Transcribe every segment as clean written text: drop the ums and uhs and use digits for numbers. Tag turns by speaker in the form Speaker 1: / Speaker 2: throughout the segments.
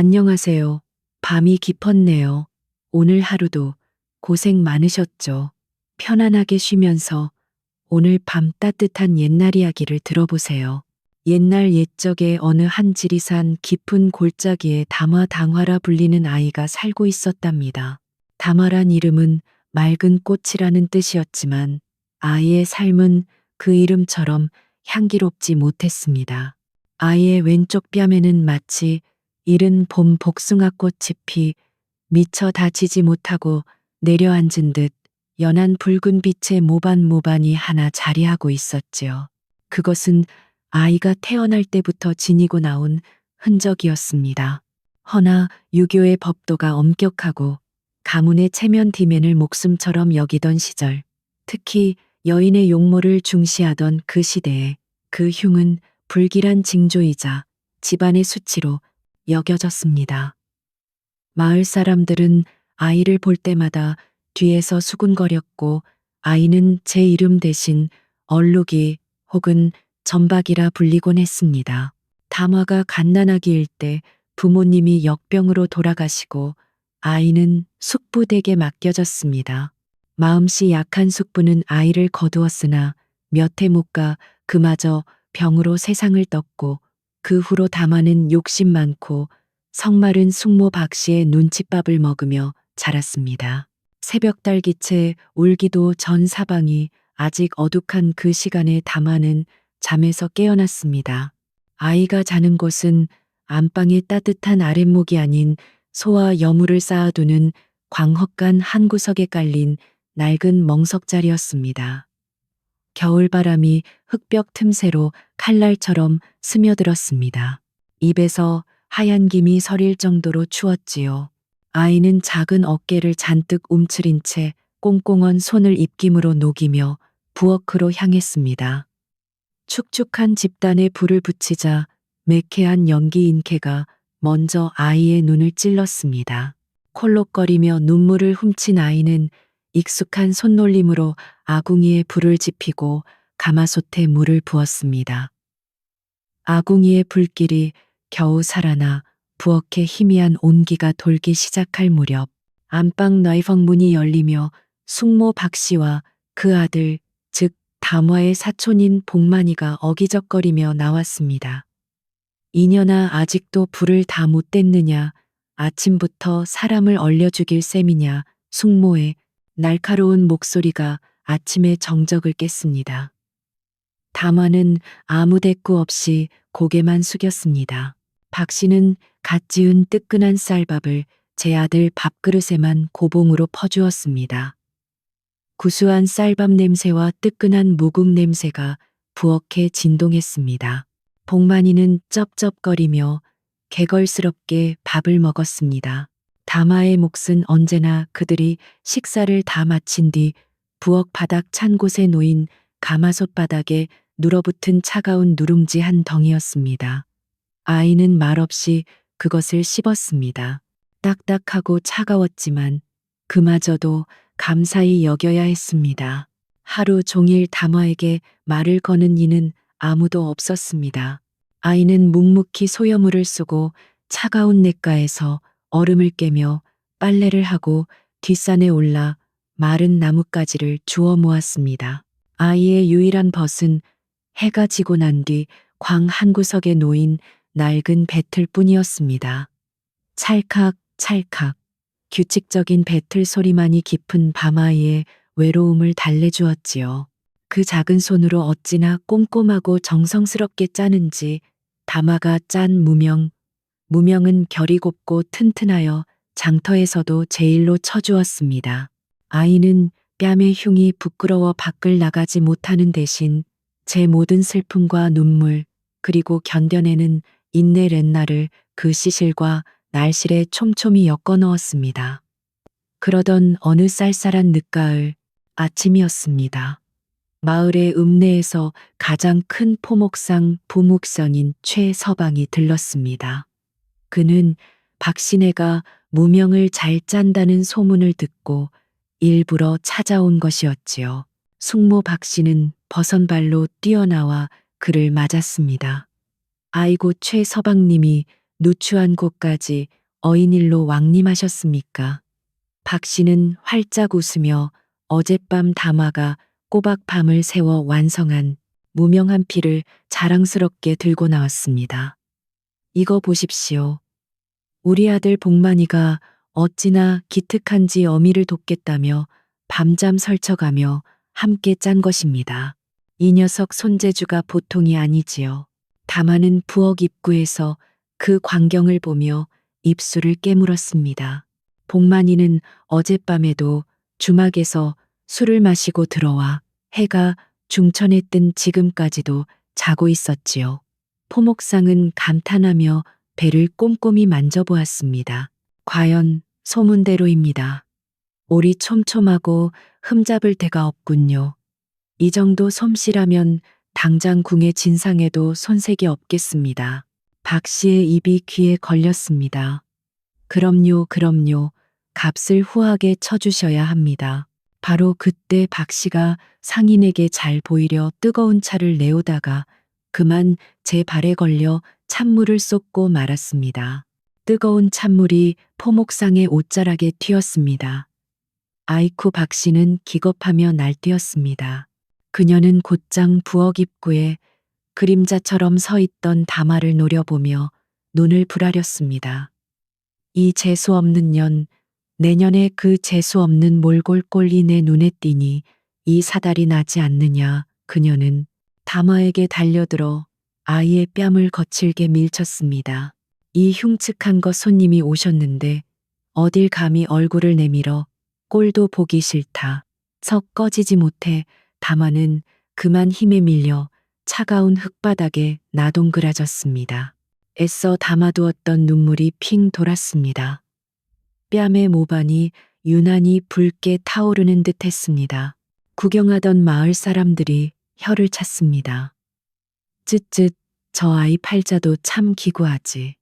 Speaker 1: 안녕하세요. 밤이 깊었네요. 오늘 하루도 고생 많으셨죠? 편안하게 쉬면서 오늘 밤 따뜻한 옛날 이야기를 들어보세요. 옛날 옛적에 어느 한 지리산 깊은 골짜기에 담화당화라 불리는 아이가 살고 있었답니다. 담화란 이름은 맑은 꽃이라는 뜻이었지만 아이의 삶은 그 이름처럼 향기롭지 못했습니다. 아이의 왼쪽 뺨에는 마치 이른 봄 복숭아꽃이 피 미처 다지지 못하고 내려앉은 듯 연한 붉은 빛의 모반모반이 하나 자리하고 있었지요. 그것은 아이가 태어날 때부터 지니고 나온 흔적이었습니다. 허나 유교의 법도가 엄격하고 가문의 체면 디맨을 목숨처럼 여기던 시절, 특히 여인의 용모를 중시하던 그 시대에 그 흉은 불길한 징조이자 집안의 수치로 여겨졌습니다. 마을 사람들은 아이를 볼 때마다 뒤에서 수군거렸고 아이는 제 이름 대신 얼룩이 혹은 전박이라 불리곤 했습니다. 담화가 갓난아기일 때 부모님이 역병으로 돌아가시고 아이는 숙부댁에 맡겨졌습니다. 마음씨 약한 숙부는 아이를 거두었으나 몇 해 못 가 그마저 병으로 세상을 떴고 그 후로 담화는 욕심 많고 성마른 숙모 박씨의 눈칫밥을 먹으며 자랐습니다. 새벽 달기채 울기도 전 사방이 아직 어둑한 그 시간에 담화는 잠에서 깨어났습니다. 아이가 자는 곳은 안방의 따뜻한 아랫목이 아닌 소와 여물을 쌓아두는 광헛간 한 구석에 깔린 낡은 멍석자리였습니다. 겨울바람이 흙벽 틈새로 칼날처럼 스며들었습니다. 입에서 하얀 김이 서릴 정도로 추웠지요. 아이는 작은 어깨를 잔뜩 움츠린 채 꽁꽁언 손을 입김으로 녹이며 부엌으로 향했습니다. 축축한 집단에 불을 붙이자 매캐한 연기 인케가 먼저 아이의 눈을 찔렀습니다. 콜록거리며 눈물을 훔친 아이는 익숙한 손놀림으로 아궁이에 불을 지피고 가마솥에 물을 부었습니다. 아궁이의 불길이 겨우 살아나 부엌에 희미한 온기가 돌기 시작할 무렵 안방 뇌펑 문이 열리며 숙모 박씨와 그 아들, 즉 담화의 사촌인 복만이가 어기적거리며 나왔습니다. 이년아 아직도 불을 다 못 뗐느냐, 아침부터 사람을 얼려 죽일 셈이냐, 숙모의 날카로운 목소리가 아침의 정적을 깼습니다. 담화는 아무 대꾸 없이 고개만 숙였습니다. 박 씨는 갓 지은 뜨끈한 쌀밥을 제 아들 밥그릇에만 고봉으로 퍼주었습니다. 구수한 쌀밥 냄새와 뜨끈한 무국 냄새가 부엌에 진동했습니다. 복만이는 쩝쩝거리며 개걸스럽게 밥을 먹었습니다. 담화의 몫은 언제나 그들이 식사를 다 마친 뒤 부엌 바닥 찬 곳에 놓인 가마솥 바닥에 눌어붙은 차가운 누룽지 한 덩이였습니다. 아이는 말없이 그것을 씹었습니다. 딱딱하고 차가웠지만 그마저도 감사히 여겨야 했습니다. 하루 종일 담화에게 말을 거는 이는 아무도 없었습니다. 아이는 묵묵히 소여물을 쏘고 차가운 냇가에서 얼음을 깨며 빨래를 하고 뒷산에 올라 마른 나뭇가지를 주워 모았습니다. 아이의 유일한 벗은 해가 지고 난 뒤 광 한 구석에 놓인 낡은 배틀 뿐이었습니다. 찰칵 찰칵 규칙적인 배틀 소리만이 깊은 밤아이의 외로움을 달래주었지요. 그 작은 손으로 어찌나 꼼꼼하고 정성스럽게 짜는지 담화가 짠 무명, 무명은 결이 곱고 튼튼하여 장터에서도 제일로 쳐주었습니다. 아이는 뺨의 흉이 부끄러워 밖을 나가지 못하는 대신 제 모든 슬픔과 눈물 그리고 견뎌내는 인내 렛나를 그 시실과 날실에 촘촘히 엮어 넣었습니다. 그러던 어느 쌀쌀한 늦가을 아침이었습니다. 마을의 읍내에서 가장 큰 포목상 부묵선인 최서방이 들렀습니다. 그는 박신혜가 무명을 잘 짠다는 소문을 듣고 일부러 찾아온 것이었지요. 숙모 박씨는 버선발로 뛰어나와 그를 맞았습니다. 아이고 최서방님이 누추한 곳까지 어인일로 왕림하셨습니까? 박 씨는 활짝 웃으며 어젯밤 담화가 꼬박 밤을 새워 완성한 무명한 피를 자랑스럽게 들고 나왔습니다. 이거 보십시오. 우리 아들 복만이가 어찌나 기특한지 어미를 돕겠다며 밤잠 설쳐가며 함께 짠 것입니다. 이 녀석 손재주가 보통이 아니지요. 담화는 부엌 입구에서 그 광경을 보며 입술을 깨물었습니다. 복만이는 어젯밤에도 주막에서 술을 마시고 들어와 해가 중천에 뜬 지금까지도 자고 있었지요. 포목상은 감탄하며 배를 꼼꼼히 만져보았습니다. 과연 소문대로입니다. 올이 촘촘하고 흠잡을 데가 없군요. 이 정도 솜씨라면 당장 궁의 진상에도 손색이 없겠습니다. 박 씨의 입이 귀에 걸렸습니다. 그럼요, 그럼요. 값을 후하게 쳐주셔야 합니다. 바로 그때 박 씨가 상인에게 잘 보이려 뜨거운 차를 내오다가 그만 제 발에 걸려 찬물을 쏟고 말았습니다. 뜨거운 찬물이 포목상의 옷자락에 튀었습니다. 아이쿠 박 씨는 기겁하며 날뛰었습니다. 그녀는 곧장 부엌 입구에 그림자처럼 서 있던 담화를 노려보며 눈을 부라렸습니다. 이 재수 없는 년, 내년에 그 재수 없는 몰골꼴이 내 눈에 띄니 이 사달이 나지 않느냐. 그녀는 담화에게 달려들어 아이의 뺨을 거칠게 밀쳤습니다. 이 흉측한 것 손님이 오셨는데 어딜 감히 얼굴을 내밀어 꼴도 보기 싫다. 석 꺼지지 못해 담화는 그만 힘에 밀려 차가운 흙바닥에 나동그라졌습니다. 애써 담아두었던 눈물이 핑 돌았습니다. 뺨의 모반이 유난히 붉게 타오르는 듯 했습니다. 구경하던 마을 사람들이 혀를 찼습니다. 쯧쯧, 저 아이 팔자도 참 기구하지.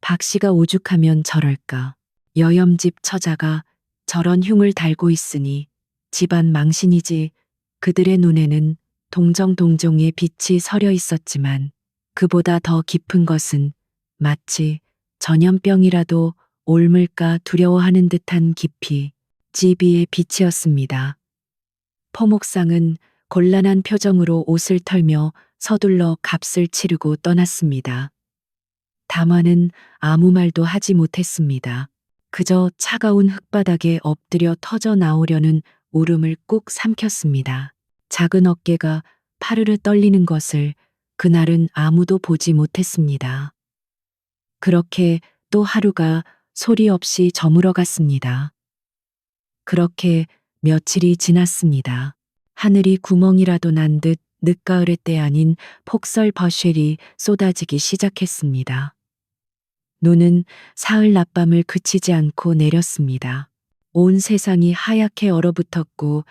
Speaker 1: 박 씨가 오죽하면 저럴까. 여염집 처자가 저런 흉을 달고 있으니 집안 망신이지. 그들의 눈에는 동정동정의 빛이 서려 있었지만 그보다 더 깊은 것은 마치 전염병이라도 옮을까 두려워하는 듯한 깊이 지비의 빛이었습니다. 포목상은 곤란한 표정으로 옷을 털며 서둘러 값을 치르고 떠났습니다. 담화는 아무 말도 하지 못했습니다. 그저 차가운 흙바닥에 엎드려 터져 나오려는 울음을 꾹 삼켰습니다. 작은 어깨가 파르르 떨리는 것을 그날은 아무도 보지 못했습니다. 그렇게 또 하루가 소리 없이 저물어 갔습니다. 그렇게 며칠이 지났습니다. 하늘이 구멍이라도 난 듯 늦가을의 때 아닌 폭설 버쉘이 쏟아지기 시작했습니다. 눈은 사흘 낮밤을 그치지 않고 내렸습니다. 온 세상이 하얗게 얼어붙었고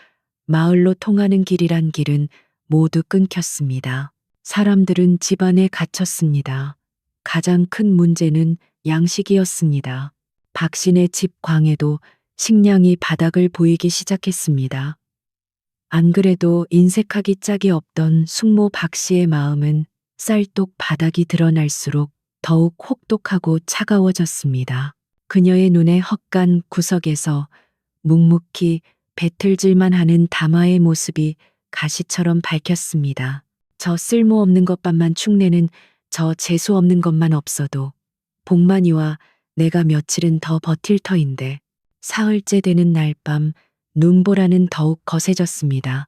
Speaker 1: 마을로 통하는 길이란 길은 모두 끊겼습니다. 사람들은 집 안에 갇혔습니다. 가장 큰 문제는 양식이었습니다. 박신의 집 광에도 식량이 바닥을 보이기 시작했습니다. 안 그래도 인색하기 짝이 없던 숙모 박 씨의 마음은 쌀독 바닥이 드러날수록 더욱 혹독하고 차가워졌습니다. 그녀의 눈에 헛간 구석에서 묵묵히 배틀질만 하는 담화의 모습이 가시처럼 밝혔습니다. 저 쓸모없는 것만만 축내는 저 재수 없는 것만 없어도 복만이와 내가 며칠은 더 버틸 터인데. 사흘째 되는 날 밤 눈보라는 더욱 거세졌습니다.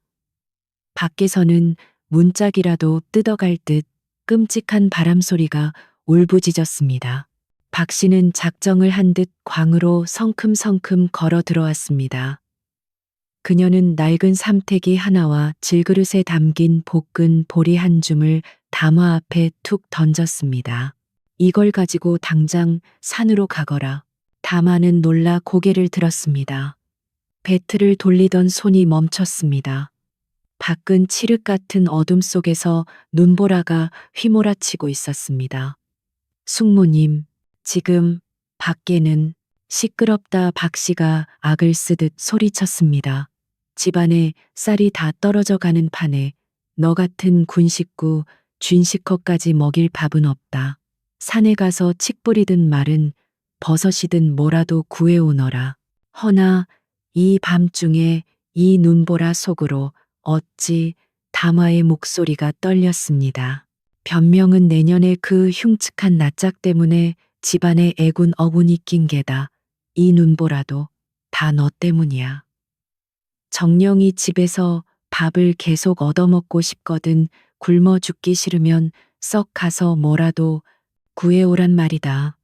Speaker 1: 밖에서는 문짝이라도 뜯어갈 듯 끔찍한 바람소리가 울부짖었습니다. 박 씨는 작정을 한 듯 광으로 성큼성큼 걸어 들어왔습니다. 그녀는 낡은 삼태기 하나와 질그릇에 담긴 볶은 보리 한 줌을 담화 앞에 툭 던졌습니다. 이걸 가지고 당장 산으로 가거라. 담화는 놀라 고개를 들었습니다. 배틀을 돌리던 손이 멈췄습니다. 밖은 칠흑 같은 어둠 속에서 눈보라가 휘몰아치고 있었습니다. 숙모님, 지금 밖에는 시끄럽다. 박 씨가 악을 쓰듯 소리쳤습니다. 집안에 쌀이 다 떨어져 가는 판에 너 같은 군 식구 쥔식커까지 먹일 밥은 없다. 산에 가서 칡뿌리든 말은 버섯이든 뭐라도 구해오너라. 허나 이 밤중에 이 눈보라 속으로 어찌 담화의 목소리가 떨렸습니다. 변명은 내년에 그 흉측한 낯짝 때문에 집안에 애군 어군이 낀 게다. 이 눈보라도 다 너 때문이야. 정령이 집에서 밥을 계속 얻어먹고 싶거든 굶어 죽기 싫으면 썩 가서 뭐라도 구해오란 말이다.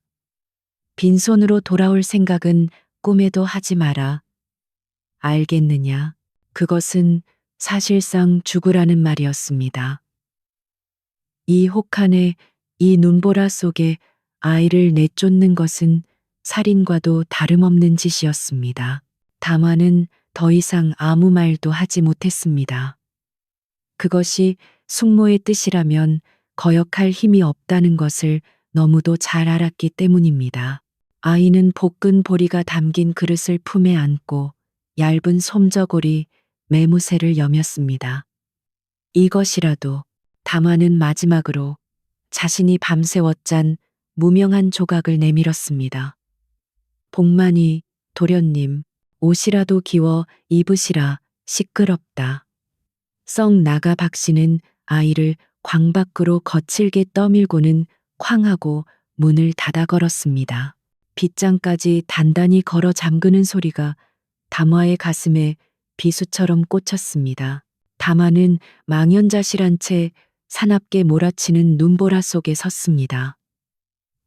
Speaker 1: 빈손으로 돌아올 생각은 꿈에도 하지 마라. 알겠느냐? 그것은 사실상 죽으라는 말이었습니다. 이 혹한의 이 눈보라 속에 아이를 내쫓는 것은 살인과도 다름없는 짓이었습니다. 담화는 더 이상 아무 말도 하지 못했습니다. 그것이 숙모의 뜻이라면 거역할 힘이 없다는 것을 너무도 잘 알았기 때문입니다. 아이는 볶은 보리가 담긴 그릇을 품에 안고 얇은 솜저고리 매무새를 여몄습니다. 이것이라도 담화는 마지막으로 자신이 밤새워 짠 무명한 조각을 내밀었습니다. 복만이 도련님 옷이라도 기워 입으시라 시끄럽다. 썩 나가 박씨는 아이를 광 밖으로 거칠게 떠밀고는 쾅 하고 문을 닫아 걸었습니다. 빗장까지 단단히 걸어 잠그는 소리가 담화의 가슴에 비수처럼 꽂혔습니다. 담화는 망연자실한 채 사납게 몰아치는 눈보라 속에 섰습니다.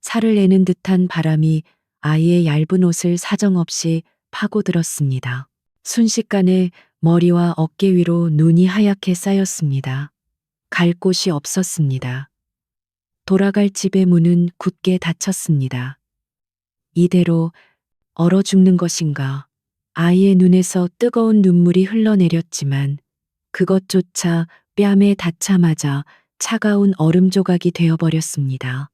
Speaker 1: 살을 내는 듯한 바람이 아이의 얇은 옷을 사정없이 파고들었습니다. 순식간에 머리와 어깨 위로 눈이 하얗게 쌓였습니다. 갈 곳이 없었습니다. 돌아갈 집의 문은 굳게 닫혔습니다. 이대로 얼어 죽는 것인가? 아이의 눈에서 뜨거운 눈물이 흘러내렸지만 그것조차 뺨에 닿자마자 차가운 얼음 조각이 되어버렸습니다.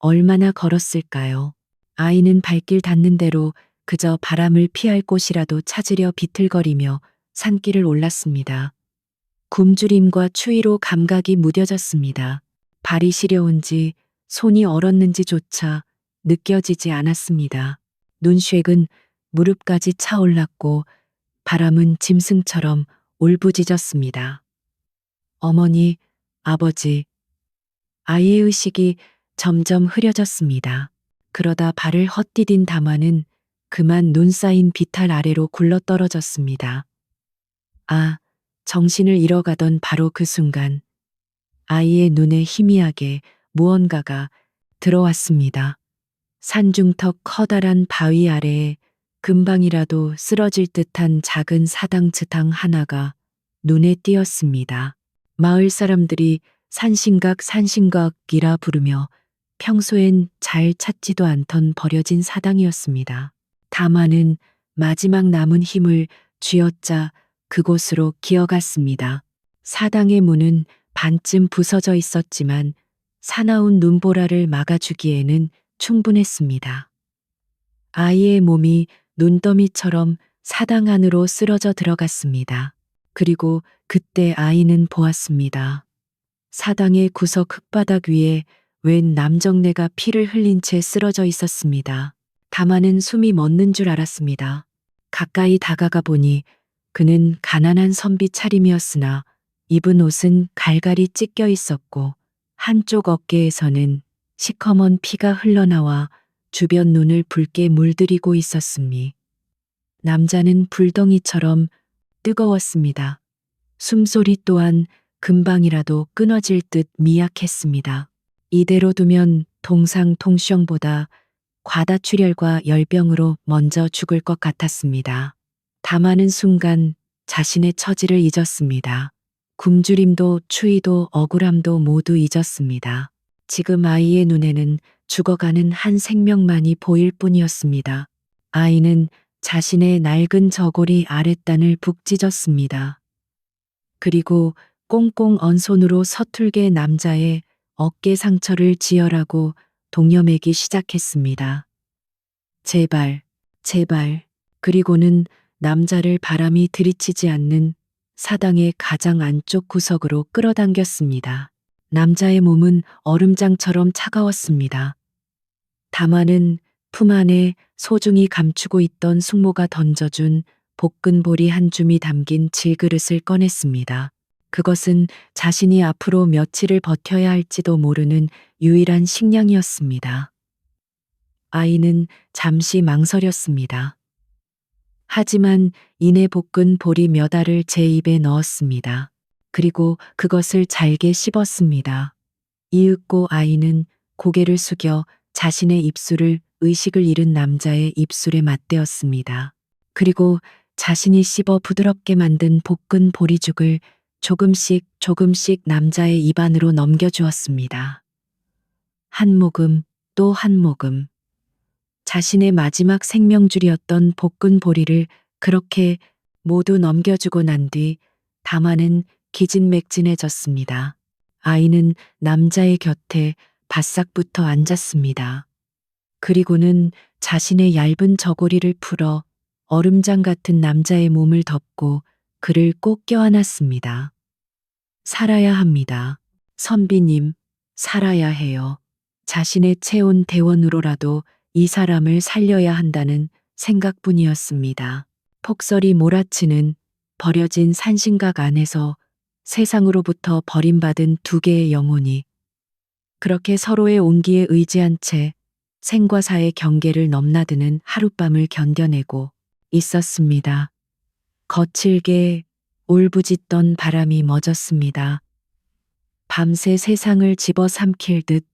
Speaker 1: 얼마나 걸었을까요? 아이는 발길 닿는 대로 그저 바람을 피할 곳이라도 찾으려 비틀거리며 산길을 올랐습니다. 굶주림과 추위로 감각이 무뎌졌습니다. 발이 시려운지 손이 얼었는지조차 느껴지지 않았습니다. 눈쉐근 무릎까지 차올랐고 바람은 짐승처럼 울부짖었습니다. 어머니, 아버지. 아이의 의식이 점점 흐려졌습니다. 그러다 발을 헛디딘 담화는 그만 눈 쌓인 비탈 아래로 굴러떨어졌습니다. 아, 정신을 잃어가던 바로 그 순간 아이의 눈에 희미하게 무언가가 들어왔습니다. 산중턱 커다란 바위 아래에 금방이라도 쓰러질 듯한 작은 사당지당 하나가 눈에 띄었습니다. 마을 사람들이 산신각이라 부르며 평소엔 잘 찾지도 않던 버려진 사당이었습니다. 담화는 마지막 남은 힘을 쥐어짜 그곳으로 기어갔습니다. 사당의 문은 반쯤 부서져 있었지만 사나운 눈보라를 막아주기에는 충분했습니다. 아이의 몸이 눈더미처럼 사당 안으로 쓰러져 들어갔습니다. 그리고 그때 아이는 보았습니다. 사당의 구석 흙바닥 위에 웬 남정네가 피를 흘린 채 쓰러져 있었습니다. 담화는 숨이 멎는 줄 알았습니다. 가까이 다가가 보니 그는 가난한 선비 차림이었으나 입은 옷은 갈갈이 찢겨 있었고 한쪽 어깨에서는 시커먼 피가 흘러나와 주변 눈을 붉게 물들이고 있었으니 남자는 불덩이처럼 뜨거웠습니다. 숨소리 또한 금방이라도 끊어질 듯 미약했습니다. 이대로 두면 동상통시형보다 과다출혈과 열병으로 먼저 죽을 것 같았습니다. 담화는 순간 자신의 처지를 잊었습니다. 굶주림도 추위도 억울함도 모두 잊었습니다. 지금 아이의 눈에는 죽어가는 한 생명만이 보일 뿐이었습니다. 아이는 자신의 낡은 저고리 아랫단을 북 찢었습니다. 그리고 꽁꽁 언 손으로 서툴게 남자의 어깨 상처를 지혈하고 동여매기 시작했습니다. 제발, 제발. 그리고는 남자를 바람이 들이치지 않는 사당의 가장 안쪽 구석으로 끌어당겼습니다. 남자의 몸은 얼음장처럼 차가웠습니다. 다마는 품 안에 소중히 감추고 있던 숙모가 던져준 볶은 보리 한 줌이 담긴 질그릇을 꺼냈습니다. 그것은 자신이 앞으로 며칠을 버텨야 할지도 모르는 유일한 식량이었습니다. 아이는 잠시 망설였습니다. 하지만 이내 볶은 보리 몇 알을 제 입에 넣었습니다. 그리고 그것을 잘게 씹었습니다. 이윽고 아이는 고개를 숙여 자신의 입술을 의식을 잃은 남자의 입술에 맞대었습니다. 그리고 자신이 씹어 부드럽게 만든 볶은 보리죽을 조금씩 조금씩 남자의 입 안으로 넘겨주었습니다. 한 모금 또 한 모금. 자신의 마지막 생명줄이었던 볶은 보리를 그렇게 모두 넘겨주고 난 뒤 다마는 기진맥진해졌습니다. 아이는 남자의 곁에 바싹 붙어 앉았습니다. 그리고는 자신의 얇은 저고리를 풀어 얼음장 같은 남자의 몸을 덮고 그를 꼭 껴안았습니다. 살아야 합니다. 선비님, 살아야 해요. 자신의 체온 대원으로라도 이 사람을 살려야 한다는 생각뿐이었습니다. 폭설이 몰아치는 버려진 산신각 안에서 세상으로부터 버림받은 두 개의 영혼이 그렇게 서로의 온기에 의지한 채 생과 사의 경계를 넘나드는 하룻밤을 견뎌내고 있었습니다. 거칠게 울부짖던 바람이 멎었습니다. 밤새 세상을 집어삼킬 듯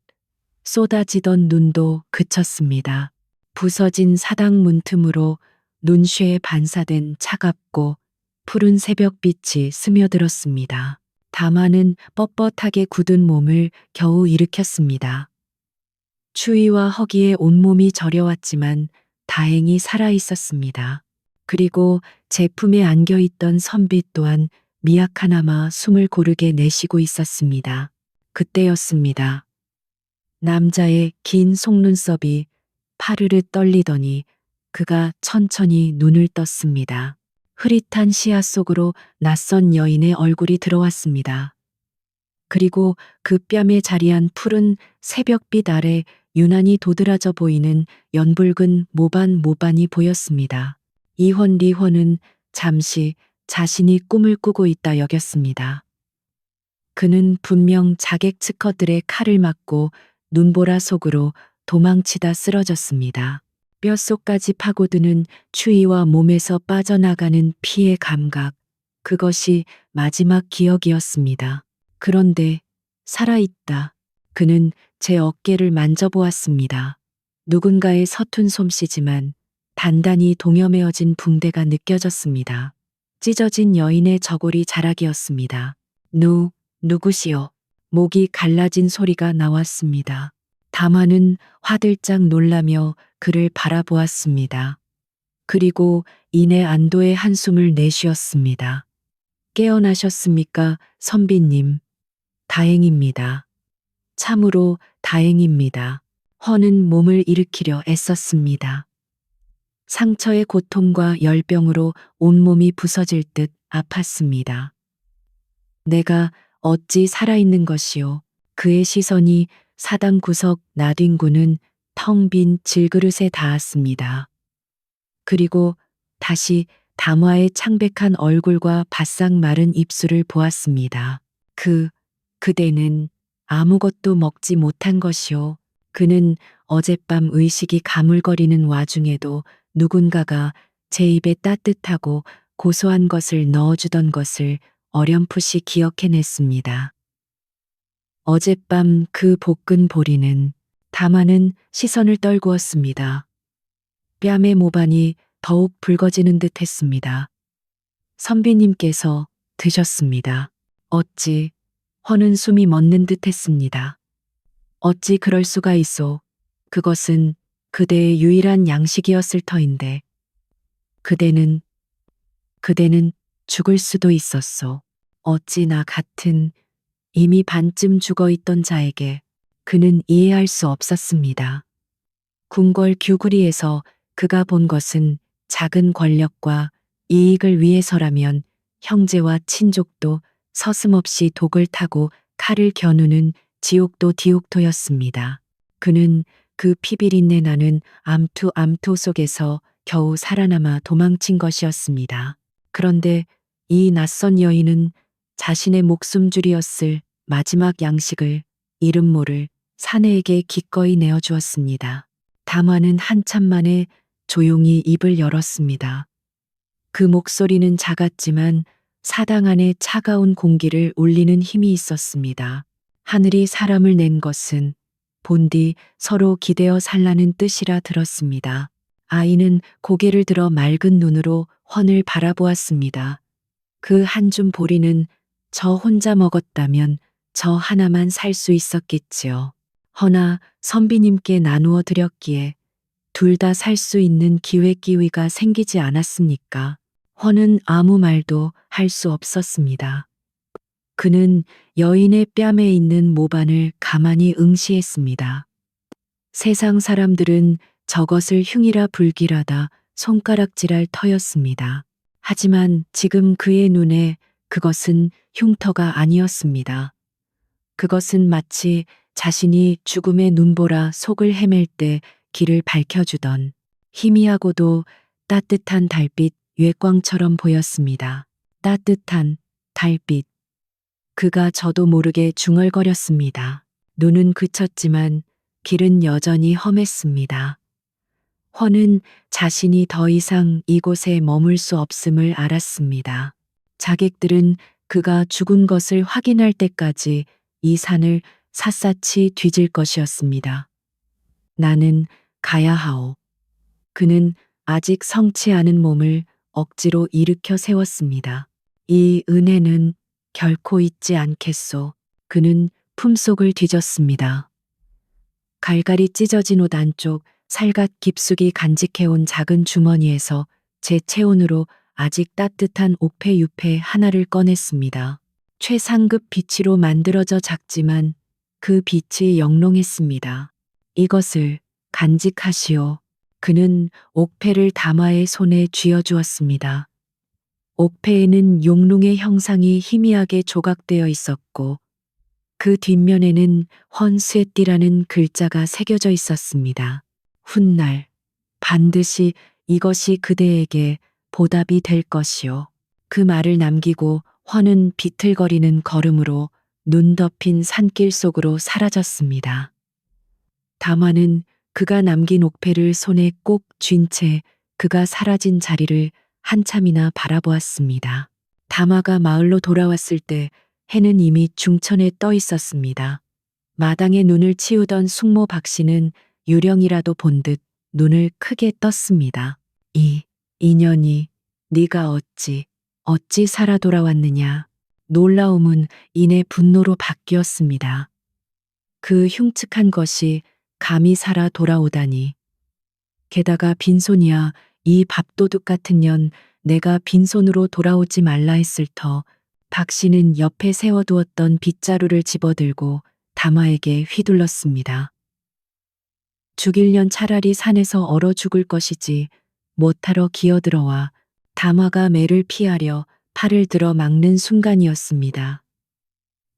Speaker 1: 쏟아지던 눈도 그쳤습니다. 부서진 사당 문틈으로 눈쉐에 반사된 차갑고 푸른 새벽빛이 스며들었습니다. 다마는 뻣뻣하게 굳은 몸을 겨우 일으켰습니다. 추위와 허기에 온몸이 저려왔지만 다행히 살아 있었습니다. 그리고 제품에 안겨있던 선비 또한 미약하나마 숨을 고르게 내쉬고 있었습니다. 그때였습니다. 남자의 긴 속눈썹이 파르르 떨리더니 그가 천천히 눈을 떴습니다. 흐릿한 시야 속으로 낯선 여인의 얼굴이 들어왔습니다. 그리고 그 뺨에 자리한 푸른 새벽빛 아래 유난히 도드라져 보이는 연붉은 모반이 보였습니다. 리헌은 잠시 자신이 꿈을 꾸고 있다 여겼습니다. 그는 분명 자객 측커들의 칼을 맞고 눈보라 속으로 도망치다 쓰러졌습니다. 뼛속까지 파고드는 추위와 몸에서 빠져나가는 피의 감각, 그것이 마지막 기억이었습니다. 그런데 살아있다. 그는 제 어깨를 만져보았습니다. 누군가의 서툰 솜씨지만 단단히 동여매어진 붕대가 느껴졌습니다. 찢어진 여인의 저고리 자락이었습니다. 누구시오? 목이 갈라진 소리가 나왔습니다. 다마는 화들짝 놀라며 그를 바라보았습니다. 그리고 이내 안도의 한숨을 내쉬었습니다. 깨어나셨습니까, 선비님? 다행입니다. 참으로 다행입니다. 허는 몸을 일으키려 애썼습니다. 상처의 고통과 열병으로 온몸이 부서질 듯 아팠습니다. 내가 어찌 살아있는 것이오. 그의 시선이 사당 구석 나뒹구는 텅 빈 질그릇에 닿았습니다. 그리고 다시 담화의 창백한 얼굴과 바싹 마른 입술을 보았습니다. 그대는 아무것도 먹지 못한 것이오. 그는 어젯밤 의식이 가물거리는 와중에도 누군가가 제 입에 따뜻하고 고소한 것을 넣어주던 것을 어렴풋이 기억해냈습니다. 어젯밤 그 볶은 보리는 다마는 시선을 떨구었습니다. 뺨의 모반이 더욱 붉어지는 듯 했습니다. 선비님께서 드셨습니다. 어찌 허는 숨이 멎는 듯 했습니다. 어찌 그럴 수가 있소. 그것은 그대의 유일한 양식이었을 터인데. 그대는 죽을 수도 있었소. 어찌 나 같은 이미 반쯤 죽어있던 자에게 그는 이해할 수 없었습니다. 궁궐 규구리에서 그가 본 것은 작은 권력과 이익을 위해서라면 형제와 친족도 서슴없이 독을 타고 칼을 겨누는 지옥도 디옥토였습니다. 그는 그 피비린내 나는 암투 속에서 겨우 살아남아 도망친 것이었습니다. 그런데 이 낯선 여인은 자신의 목숨줄이었을 마지막 양식을 이름 모를 사내에게 기꺼이 내어주었습니다. 담화는 한참 만에 조용히 입을 열었습니다. 그 목소리는 작았지만 사당 안에 차가운 공기를 울리는 힘이 있었습니다. 하늘이 사람을 낸 것은 본디 서로 기대어 살라는 뜻이라 들었습니다. 아이는 고개를 들어 맑은 눈으로 헌을 바라보았습니다. 그 한 줌 보리는 저 혼자 먹었다면 저 하나만 살 수 있었겠지요. 허나 선비님께 나누어 드렸기에 둘 다 살 수 있는 기회가 생기지 않았습니까? 허는 아무 말도 할 수 없었습니다. 그는 여인의 뺨에 있는 모반을 가만히 응시했습니다. 세상 사람들은 저것을 흉이라 불길하다 손가락질할 터였습니다. 하지만 지금 그의 눈에 그것은 흉터가 아니었습니다. 그것은 마치 자신이 죽음의 눈보라 속을 헤맬 때 길을 밝혀주던 희미하고도 따뜻한 달빛月光처럼 보였습니다. 따뜻한 달빛. 그가 저도 모르게 중얼거렸습니다. 눈은 그쳤지만 길은 여전히 험했습니다. 허는 자신이 더 이상 이곳에 머물 수 없음을 알았습니다. 자객들은 그가 죽은 것을 확인할 때까지 이 산을 샅샅이 뒤질 것이었습니다. 나는 가야 하오. 그는 아직 성치 않은 몸을 억지로 일으켜 세웠습니다. 이 은혜는 결코 잊지 않겠소. 그는 품속을 뒤졌습니다. 갈갈이 찢어진 옷 안쪽 살갗 깊숙이 간직해온 작은 주머니에서 제 체온으로 아직 따뜻한 옥패유패 하나를 꺼냈습니다. 최상급 비치로 만들어져 작지만 그 빛이 영롱했습니다. 이것을 간직하시오. 그는 옥패를 담화의 손에 쥐어주었습니다. 옥패에는 용룡의 형상이 희미하게 조각되어 있었고 그 뒷면에는 헌스에띠라는 글자가 새겨져 있었습니다. 훗날 반드시 이것이 그대에게 보답이 될 것이요. 그 말을 남기고 헌은 비틀거리는 걸음으로 눈 덮인 산길 속으로 사라졌습니다. 담화는 그가 남긴 옥패를 손에 꼭 쥔 채 그가 사라진 자리를 한참이나 바라보았습니다. 담화가 마을로 돌아왔을 때 해는 이미 중천에 떠 있었습니다. 마당에 눈을 치우던 숙모 박씨는 유령이라도 본 듯 눈을 크게 떴습니다. 이 인연이 네가 어찌 살아 돌아왔느냐. 놀라움은 이내 분노로 바뀌었습니다. 그 흉측한 것이 감히 살아 돌아오다니. 게다가 빈손이야. 이 밥도둑 같은 년 내가 빈손으로 돌아오지 말라 했을 터. 박 씨는 옆에 세워두었던 빗자루를 집어들고 담화에게 휘둘렀습니다. 죽일년 차라리 산에서 얼어 죽을 것이지 못하러 기어들어와 담화가 매를 피하려 팔을 들어 막는 순간이었습니다.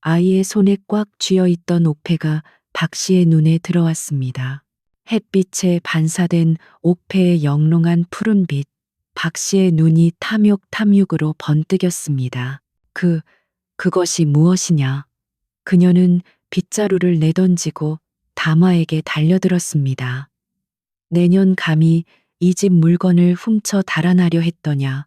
Speaker 1: 아이의 손에 꽉 쥐어있던 옥패가 박 씨의 눈에 들어왔습니다. 햇빛에 반사된 옥패의 영롱한 푸른빛, 박 씨의 눈이 탐욕으로 번뜩였습니다. 그것이 무엇이냐? 그녀는 빗자루를 내던지고 담화에게 달려들었습니다. 내년 감히 이 집 물건을 훔쳐 달아나려 했더냐.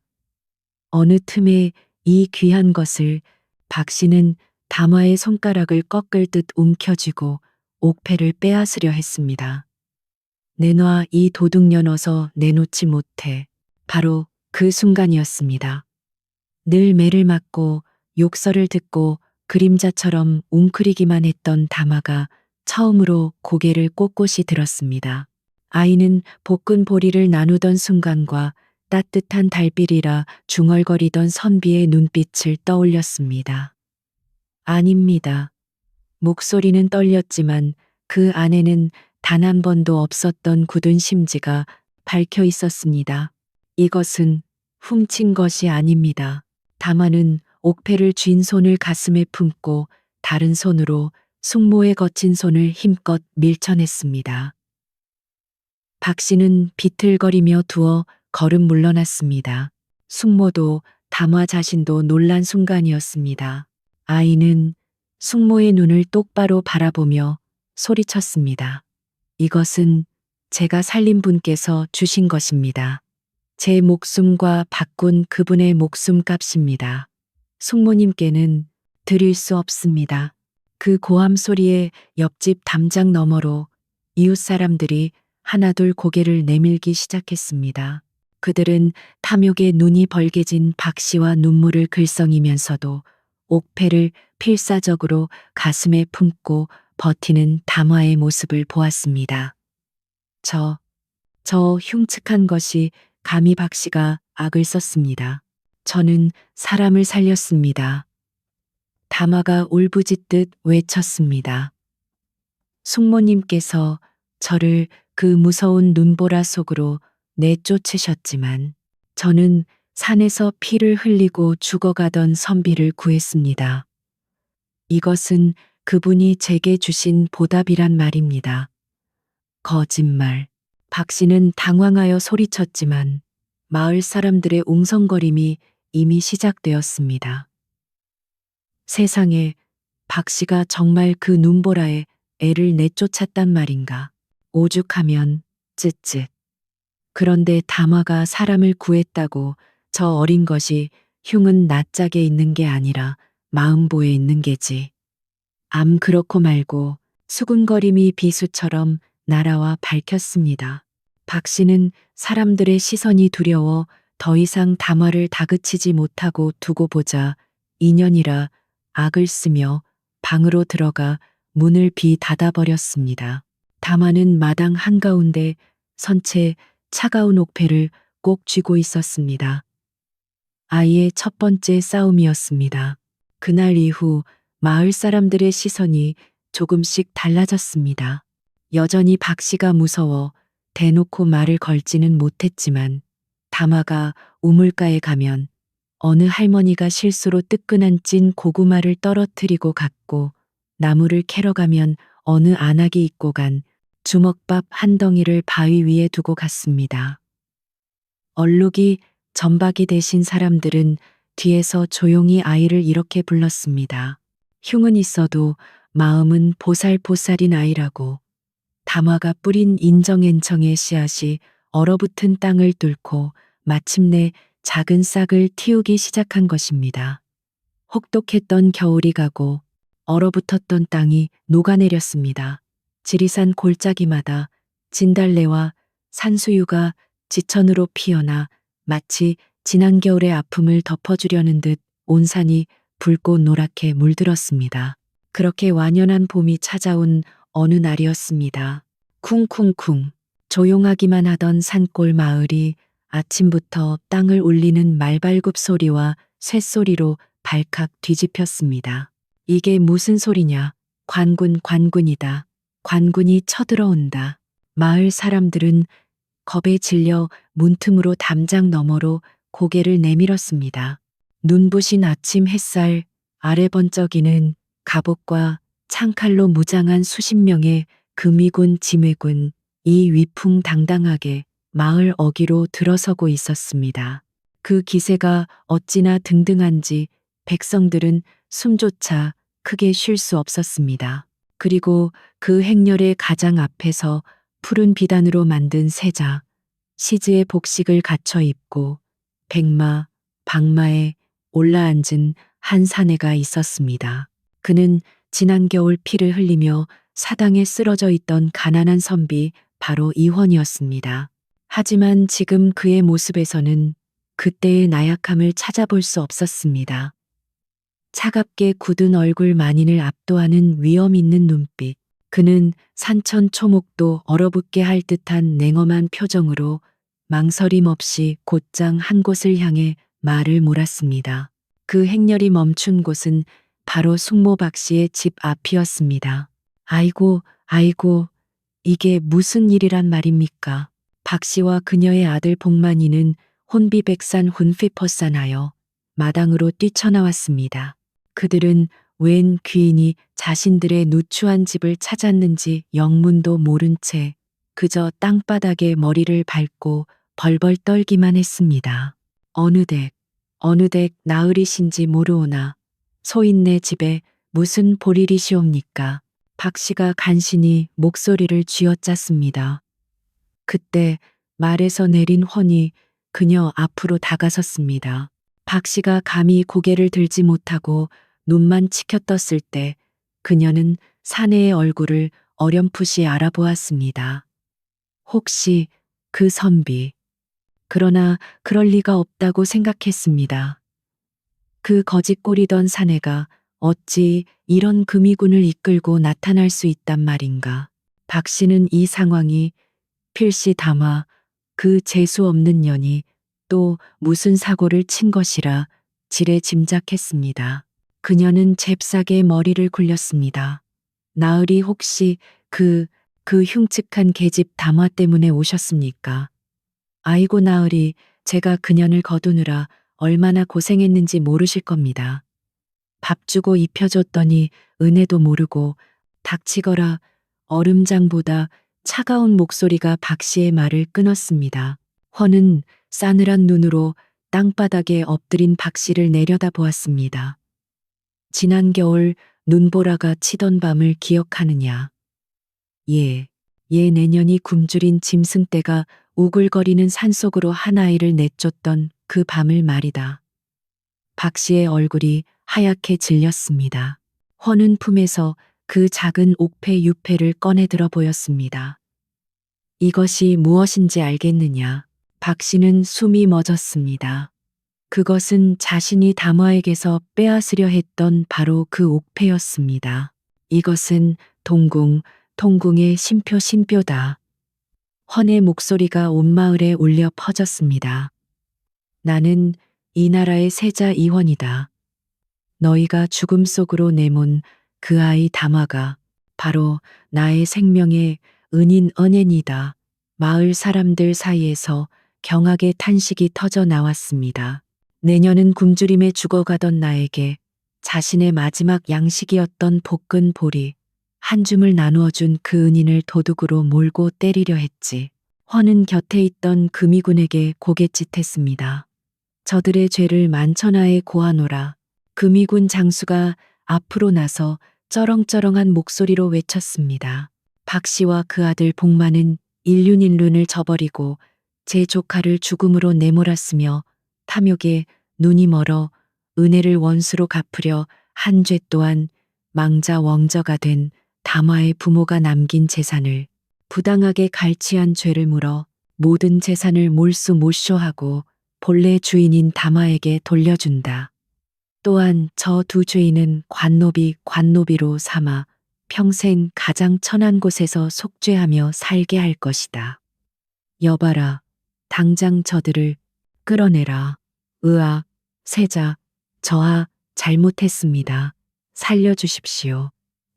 Speaker 1: 어느 틈에 이 귀한 것을 박 씨는 담화의 손가락을 꺾을 듯 움켜쥐고 옥패를 빼앗으려 했습니다. 내놔 이 도둑년 어서 내놓지 못해. 바로 그 순간이었습니다. 늘 매를 맞고 욕설을 듣고 그림자처럼 웅크리기만 했던 담화가 처음으로 고개를 꼿꼿이 들었습니다. 아이는 볶은 보리를 나누던 순간과 따뜻한 달빛이라 중얼거리던 선비의 눈빛을 떠올렸습니다. 아닙니다. 목소리는 떨렸지만 그 안에는 단 한 번도 없었던 굳은 심지가 밝혀 있었습니다. 이것은 훔친 것이 아닙니다. 담화는 옥패를 쥔 손을 가슴에 품고 다른 손으로 숙모의 거친 손을 힘껏 밀쳐냈습니다. 박 씨는 비틀거리며 두어 걸음 물러났습니다. 숙모도 담화 자신도 놀란 순간이었습니다. 아이는 숙모의 눈을 똑바로 바라보며 소리쳤습니다. 이것은 제가 살린 분께서 주신 것입니다. 제 목숨과 바꾼 그분의 목숨값입니다. 숙모님께는 드릴 수 없습니다. 그 고함 소리에 옆집 담장 너머로 이웃 사람들이 하나둘 고개를 내밀기 시작했습니다. 그들은 탐욕에 눈이 벌게진 박 씨와 눈물을 글썽이면서도 옥패를 필사적으로 가슴에 품고 버티는 담화의 모습을 보았습니다. 저 흉측한 것이 감히 박 씨가 악을 썼습니다. 저는 사람을 살렸습니다. 담화가 울부짖듯 외쳤습니다. 숙모님께서 저를 그 무서운 눈보라 속으로 내쫓으셨지만 저는 산에서 피를 흘리고 죽어가던 선비를 구했습니다. 이것은 그분이 제게 주신 보답이란 말입니다. 거짓말. 박 씨는 당황하여 소리쳤지만 마을 사람들의 웅성거림이 이미 시작되었습니다. 세상에 박 씨가 정말 그 눈보라에 애를 내쫓았단 말인가. 오죽하면 쯧쯧. 그런데 담화가 사람을 구했다고 저 어린 것이 흉은 낯짝에 있는 게 아니라 마음보에 있는 게지. 암 그렇고 말고 수군거림이 비수처럼 날아와 밝혔습니다. 박 씨는 사람들의 시선이 두려워 더 이상 담화를 다그치지 못하고 두고 보자 2년이라 악을 쓰며 방으로 들어가 문을 비닫아버렸습니다. 담화는 마당 한가운데 선채 차가운 옥패를 꼭 쥐고 있었습니다. 아이의 첫 번째 싸움이었습니다. 그날 이후 마을 사람들의 시선이 조금씩 달라졌습니다. 여전히 박 씨가 무서워 대놓고 말을 걸지는 못했지만 담화가 우물가에 가면 어느 할머니가 실수로 뜨끈한 찐 고구마를 떨어뜨리고 갔고 나무를 캐러 가면 어느 안악이 입고 간 주먹밥 한 덩이를 바위 위에 두고 갔습니다. 얼룩이 전박이 되신 사람들은 뒤에서 조용히 아이를 이렇게 불렀습니다. 흉은 있어도 마음은 보살보살인 아이라고. 담화가 뿌린 인정엔청의 씨앗이 얼어붙은 땅을 뚫고 마침내 작은 싹을 틔우기 시작한 것입니다. 혹독했던 겨울이 가고 얼어붙었던 땅이 녹아내렸습니다. 지리산 골짜기마다 진달래와 산수유가 지천으로 피어나 마치 지난 겨울의 아픔을 덮어주려는 듯 온 산이 붉고 노랗게 물들었습니다. 그렇게 완연한 봄이 찾아온 어느 날이었습니다. 쿵쿵쿵 조용하기만 하던 산골 마을이 아침부터 땅을 울리는 말발굽 소리와 쇳소리로 발칵 뒤집혔습니다. 이게 무슨 소리냐? 관군이다. 관군이 쳐들어온다. 마을 사람들은 겁에 질려 문틈으로 담장 너머로 고개를 내밀었습니다. 눈부신 아침 햇살 아래 번쩍이는 갑옷과 창칼로 무장한 수십 명의 금이군 지매군 이 위풍당당하게 마을 어귀로 들어서고 있었습니다. 그 기세가 어찌나 등등한지 백성들은 숨조차 크게 쉴 수 없었습니다. 그리고 그 행렬의 가장 앞에서 푸른 비단으로 만든 세자, 시즈의 복식을 갖춰 입고 백마, 박마에 올라앉은 한 사내가 있었습니다. 그는 지난 겨울 피를 흘리며 사당에 쓰러져 있던 가난한 선비 바로 이원이었습니다. 하지만 지금 그의 모습에서는 그때의 나약함을 찾아볼 수 없었습니다. 차갑게 굳은 얼굴 만인을 압도하는 위험 있는 눈빛. 그는 산천 초목도 얼어붙게 할 듯한 냉엄한 표정으로 망설임 없이 곧장 한 곳을 향해 말을 몰았습니다. 그 행렬이 멈춘 곳은 바로 숙모 박 씨의 집 앞이었습니다. 아이고, 이게 무슨 일이란 말입니까? 박 씨와 그녀의 아들 복만이는 혼비백산 혼피퍼산하여 마당으로 뛰쳐나왔습니다. 그들은 웬 귀인이 자신들의 누추한 집을 찾았는지 영문도 모른 채 그저 땅바닥에 머리를 밟고 벌벌 떨기만 했습니다. 어느덧 나으리신지 모르오나 소인네 집에 무슨 볼일이시옵니까? 박 씨가 간신히 목소리를 쥐어짰습니다. 그때 말에서 내린 훤이 그녀 앞으로 다가섰습니다. 박 씨가 감히 고개를 들지 못하고 눈만 치켜떴을 때 그녀는 사내의 얼굴을 어렴풋이 알아보았습니다. 혹시 그 선비. 그러나 그럴 리가 없다고 생각했습니다. 그 거짓골이던 사내가 어찌 이런 금이군을 이끌고 나타날 수 있단 말인가. 박 씨는 이 상황이 필시 담아 그 재수 없는 년이 또 무슨 사고를 친 것이라 지레 짐작했습니다. 그녀는 잽싸게 머리를 굴렸습니다. 나으리 혹시 그 흉측한 계집 담화 때문에 오셨습니까? 아이고 나으리, 제가 그년을 거두느라 얼마나 고생했는지 모르실 겁니다. 밥 주고 입혀줬더니 은혜도 모르고 닥치거라. 얼음장보다 차가운 목소리가 박 씨의 말을 끊었습니다. 훤은 싸늘한 눈으로 땅바닥에 엎드린 박 씨를 내려다보았습니다. 지난 겨울 눈보라가 치던 밤을 기억하느냐? 예, 내년이 굶주린 짐승떼가 우글거리는 산속으로 한 아이를 내쫓던 그 밤을 말이다. 박 씨의 얼굴이 하얗게 질렸습니다. 훤은 품에서 그 작은 옥패 유패를 꺼내들어 보였습니다. 이것이 무엇인지 알겠느냐? 박 씨는 숨이 멎었습니다. 그것은 자신이 담화에게서 빼앗으려 했던 바로 그 옥패였습니다. 이것은 통궁의 신표다. 훤의 목소리가 온 마을에 울려 퍼졌습니다. 나는 이 나라의 세자 이훤이다. 너희가 죽음 속으로 내몬 그 아이 담화가 바로 나의 생명의 은인 은행이다. 마을 사람들 사이에서 경악의 탄식이 터져 나왔습니다. 내년은 굶주림에 죽어가던 나에게 자신의 마지막 양식이었던 볶은 보리 한 줌을 나누어 준 그 은인을 도둑으로 몰고 때리려 했지. 훤은 곁에 있던 금이군에게 고갯짓했습니다. 저들의 죄를 만천하에 고하노라. 금이군 장수가 앞으로 나서 쩌렁쩌렁한 목소리로 외쳤습니다. 박 씨와 그 아들 복만은 일륜일륜을 저버리고 제 조카를 죽음으로 내몰았으며 탐욕에 눈이 멀어 은혜를 원수로 갚으려 한 죄 또한 망자웡저가 된 담화의 부모가 남긴 재산을 부당하게 갈취한 죄를 물어 모든 재산을 몰수몰쇼하고 본래 주인인 담화에게 돌려준다. 또한 저 두 죄인은 관노비로 삼아 평생 가장 천한 곳에서 속죄하며 살게 할 것이다. 여봐라, 당장 저들을 끌어내라. 으악, 세자, 저하 잘못했습니다. 살려주십시오.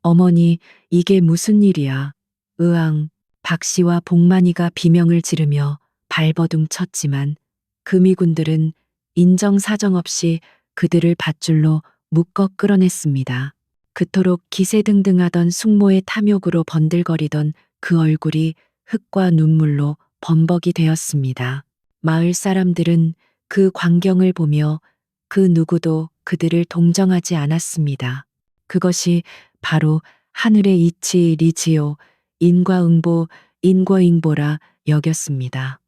Speaker 1: 어머니, 이게 무슨 일이야. 으앙, 박 씨와 복만이가 비명을 지르며 발버둥 쳤지만 금이군들은 인정사정 없이 그들을 밧줄로 묶어 끌어냈습니다. 그토록 기세등등하던 숙모의 탐욕으로 번들거리던 그 얼굴이 흙과 눈물로 범벅이 되었습니다. 마을 사람들은 그 광경을 보며 그 누구도 그들을 동정하지 않았습니다. 그것이 바로 하늘의 이치리지요 인과응보 인과응보라 여겼습니다.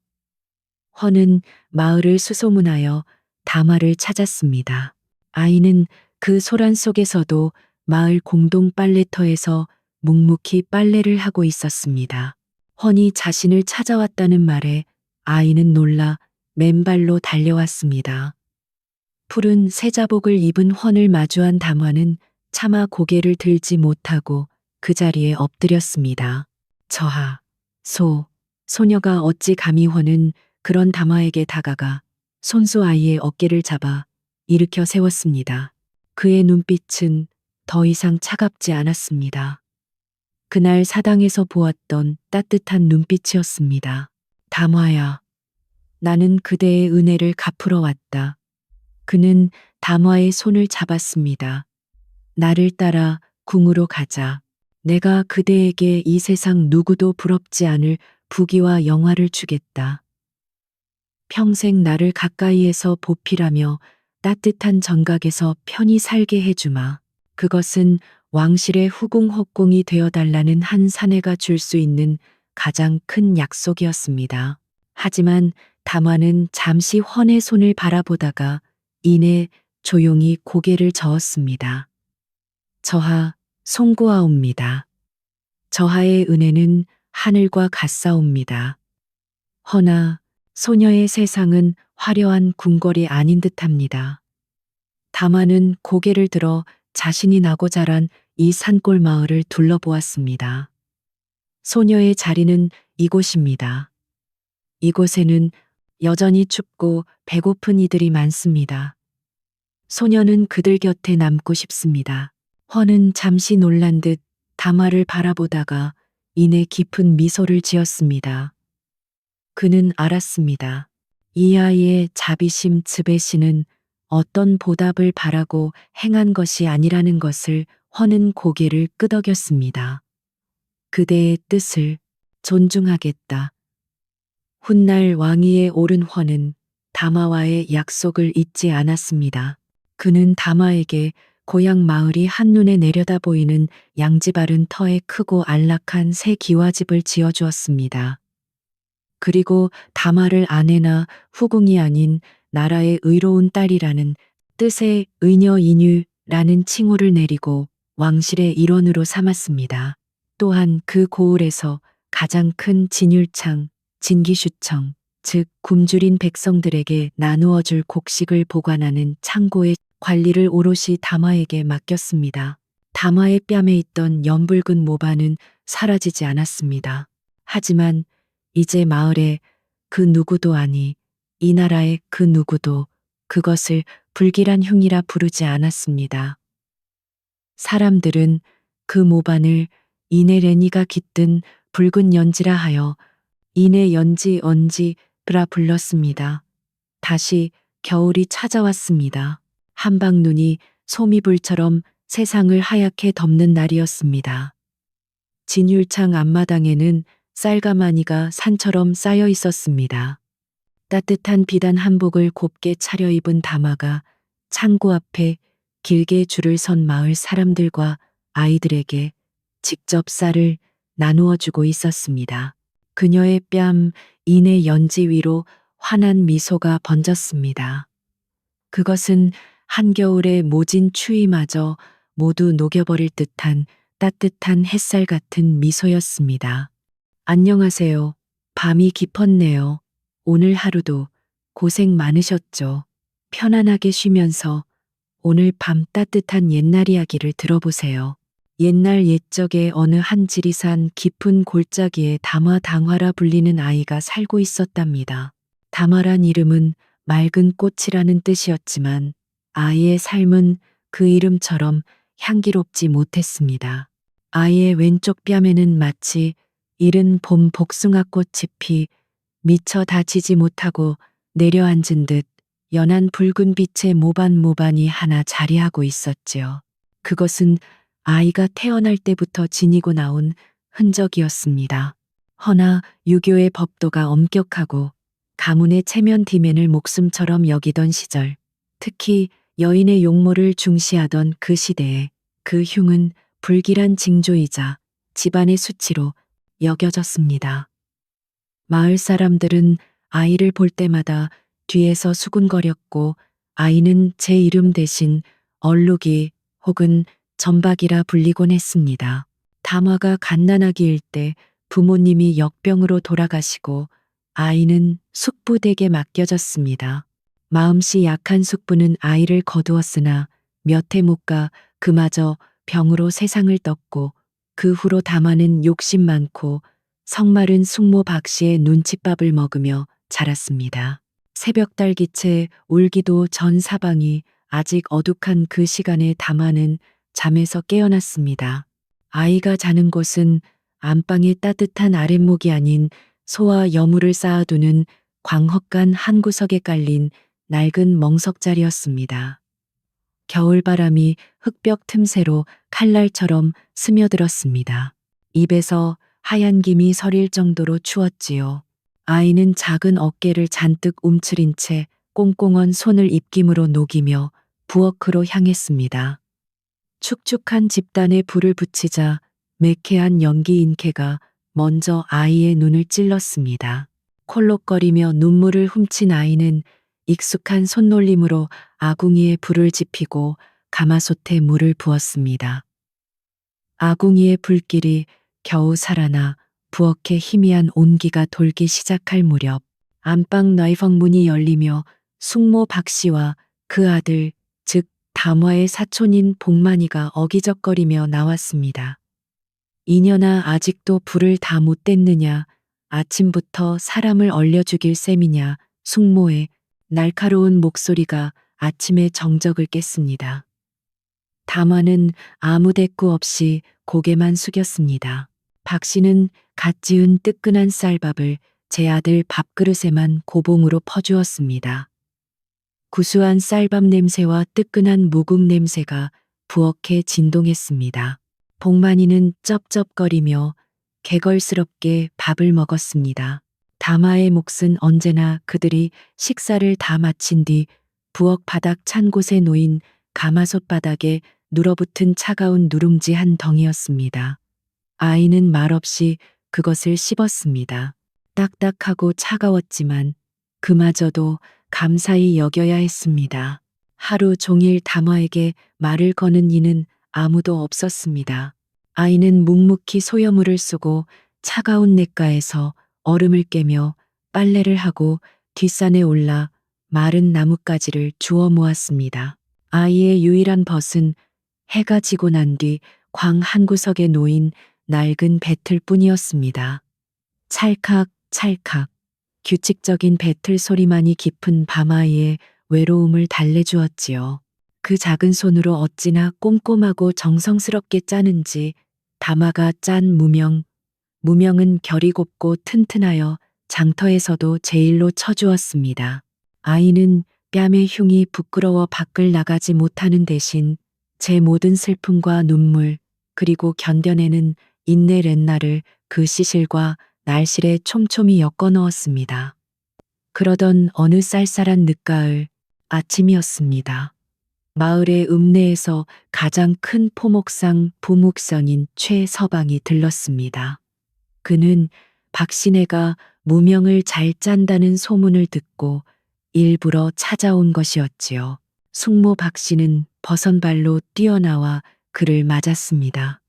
Speaker 1: 훤은 마을을 수소문하여 담화를 찾았습니다. 아이는 그 소란 속에서도 마을 공동 빨래터에서 묵묵히 빨래를 하고 있었습니다. 훤이 자신을 찾아왔다는 말에 아이는 놀라 맨발로 달려왔습니다. 푸른 세자복을 입은 훤을 마주한 담화는 차마 고개를 들지 못하고 그 자리에 엎드렸습니다. 저하, 소녀가 어찌 감히 훤은 그런 담화에게 다가가 손수 아이의 어깨를 잡아 일으켜 세웠습니다. 그의 눈빛은 더 이상 차갑지 않았습니다. 그날 사당에서 보았던 따뜻한 눈빛이었습니다. 담화야, 나는 그대의 은혜를 갚으러 왔다. 그는 담화의 손을 잡았습니다. 나를 따라 궁으로 가자. 내가 그대에게 이 세상 누구도 부럽지 않을 부귀와 영화를 주겠다. 평생 나를 가까이에서 보필하며 따뜻한 정각에서 편히 살게 해주마. 그것은 왕실의 후궁헛공이 되어달라는 한 사내가 줄 수 있는 가장 큰 약속이었습니다. 하지만 담화는 잠시 헌의 손을 바라보다가 이내 조용히 고개를 저었습니다. 저하 송구하옵니다. 저하의 은혜는 하늘과 같사옵니다. 허나 소녀의 세상은 화려한 궁궐이 아닌 듯합니다. 다마는 고개를 들어 자신이 나고 자란 이 산골 마을을 둘러보았습니다. 소녀의 자리는 이곳입니다. 이곳에는 여전히 춥고 배고픈 이들이 많습니다. 소녀는 그들 곁에 남고 싶습니다. 허는 잠시 놀란 듯 다마를 바라보다가 이내 깊은 미소를 지었습니다. 그는 알았습니다. 이 아이의 자비심 즈베시는 어떤 보답을 바라고 행한 것이 아니라는 것을 허는 고개를 끄덕였습니다. 그대의 뜻을 존중하겠다. 훗날 왕위에 오른 허는 다마와의 약속을 잊지 않았습니다. 그는 다마에게 고향 마을이 한눈에 내려다 보이는 양지 바른 터에 크고 안락한 새 기와집을 지어주었습니다. 그리고 다마를 아내나 후궁이 아닌 나라의 의로운 딸이라는 뜻의 의녀인유라는 칭호를 내리고 왕실의 일원으로 삼았습니다. 또한 그 고을에서 가장 큰 진율창, 진기슈청, 즉 굶주린 백성들에게 나누어 줄 곡식을 보관하는 창고의 관리를 오롯이 다마에게 맡겼습니다. 다마의 뺨에 있던 연붉은 모반은 사라지지 않았습니다. 하지만 이제 마을에 그 누구도 아니 이 나라의 그 누구도 그것을 불길한 흉이라 부르지 않았습니다. 사람들은 그 모반을 이내 레니가 깃든 붉은 연지라 하여 이내 연지 언지라 불렀습니다. 다시 겨울이 찾아왔습니다. 한방눈이 소미불처럼 세상을 하얗게 덮는 날이었습니다. 진율창 앞마당에는 쌀가마니가 산처럼 쌓여 있었습니다. 따뜻한 비단 한복을 곱게 차려입은 다마가 창고 앞에 길게 줄을 선 마을 사람들과 아이들에게 직접 쌀을 나누어 주고 있었습니다. 그녀의 뺨 이내 연지 위로 환한 미소가 번졌습니다. 그것은 한겨울의 모진 추위마저 모두 녹여버릴 듯한 따뜻한 햇살 같은 미소였습니다. 안녕하세요. 밤이 깊었네요. 오늘 하루도 고생 많으셨죠. 편안하게 쉬면서 오늘 밤 따뜻한 옛날 이야기를 들어보세요. 옛날 옛적에 어느 한 지리산 깊은 골짜기에 다마당화라 불리는 아이가 살고 있었답니다. 다마란 이름은 맑은 꽃이라는 뜻이었지만 아이의 삶은 그 이름처럼 향기롭지 못했습니다. 아이의 왼쪽 뺨에는 마치 이른 봄 복숭아꽃이 피 미처 다지지 못하고 내려앉은 듯 연한 붉은 빛의 모반이 하나 자리하고 있었지요. 그것은 아이가 태어날 때부터 지니고 나온 흔적이었습니다. 허나 유교의 법도가 엄격하고 가문의 체면 디맨을 목숨처럼 여기던 시절, 특히 여인의 용모를 중시하던 그 시대에 그 흉은 불길한 징조이자 집안의 수치로 여겨졌습니다. 마을 사람들은 아이를 볼 때마다 뒤에서 수군거렸고 아이는 제 이름 대신 얼룩이 혹은 전박이라 불리곤 했습니다. 다마가 갓난아기일 때 부모님이 역병으로 돌아가시고 아이는 숙부댁에 맡겨졌습니다. 마음씨 약한 숙부는 아이를 거두었으나 몇 해 못 가 그마저 병으로 세상을 떴고 그 후로 다마는 욕심 많고 성마른 숙모 박씨의 눈칫밥을 먹으며 자랐습니다. 새벽 달기채 울기도 전 사방이 아직 어둑한 그 시간에 다마는 잠에서 깨어났습니다. 아이가 자는 곳은 안방의 따뜻한 아랫목이 아닌 소와 여물을 쌓아두는 광헛간 한 구석에 깔린 낡은 멍석자리였습니다. 겨울바람이 흙벽 틈새로 칼날처럼 스며들었습니다. 입에서 하얀 김이 서릴 정도로 추웠지요. 아이는 작은 어깨를 잔뜩 움츠린 채 꽁꽁언 손을 입김으로 녹이며 부엌으로 향했습니다. 축축한 집단에 불을 붙이자 매캐한 연기 인케가 먼저 아이의 눈을 찔렀습니다. 콜록거리며 눈물을 훔친 아이는 익숙한 손놀림으로 아궁이에 불을 지피고 가마솥에 물을 부었습니다. 아궁이의 불길이 겨우 살아나 부엌에 희미한 온기가 돌기 시작할 무렵 안방 나이펑 문이 열리며 숙모 박 씨와 그 아들, 즉 담화의 사촌인 복만이가 어기적거리며 나왔습니다. 이년아 아직도 불을 다 못 뗐느냐, 아침부터 사람을 얼려 죽일 셈이냐, 숙모의 날카로운 목소리가 아침의 정적을 깼습니다. 담화는 아무 대꾸 없이 고개만 숙였습니다. 박 씨는 갓 지은 뜨끈한 쌀밥을 제 아들 밥그릇에만 고봉으로 퍼주었습니다. 구수한 쌀밥 냄새와 뜨끈한 무국 냄새가 부엌에 진동했습니다. 복만이는 쩝쩝거리며 개걸스럽게 밥을 먹었습니다. 담화의 몫은 언제나 그들이 식사를 다 마친 뒤 부엌 바닥 찬 곳에 놓인 가마솥 바닥에 눌어붙은 차가운 누룽지 한 덩이였습니다. 아이는 말없이 그것을 씹었습니다. 딱딱하고 차가웠지만 그마저도 감사히 여겨야 했습니다. 하루 종일 담화에게 말을 거는 이는 아무도 없었습니다. 아이는 묵묵히 소여물을 쓰고 차가운 냇가에서 얼음을 깨며 빨래를 하고 뒷산에 올라 마른 나뭇가지를 주워 모았습니다. 아이의 유일한 벗은 해가 지고 난 뒤 광 한 구석에 놓인 낡은 배틀 뿐이었습니다. 찰칵 찰칵 규칙적인 배틀 소리만이 깊은 밤아이의 외로움을 달래주었지요. 그 작은 손으로 어찌나 꼼꼼하고 정성스럽게 짜는지 담화가 짠 무명은 결이 곱고 튼튼하여 장터에서도 제일로 쳐주었습니다. 아이는 뺨의 흉이 부끄러워 밖을 나가지 못하는 대신 제 모든 슬픔과 눈물 그리고 견뎌내는 인내 렛나를 그 시실과 날실에 촘촘히 엮어 넣었습니다. 그러던 어느 쌀쌀한 늦가을 아침이었습니다. 마을의 읍내에서 가장 큰 포목상 부묵상인 최서방이 들렀습니다. 그는 박신혜가 무명을 잘 짠다는 소문을 듣고 일부러 찾아온 것이었지요. 숙모 박씨는 버선발로 뛰어나와 그를 맞았습니다.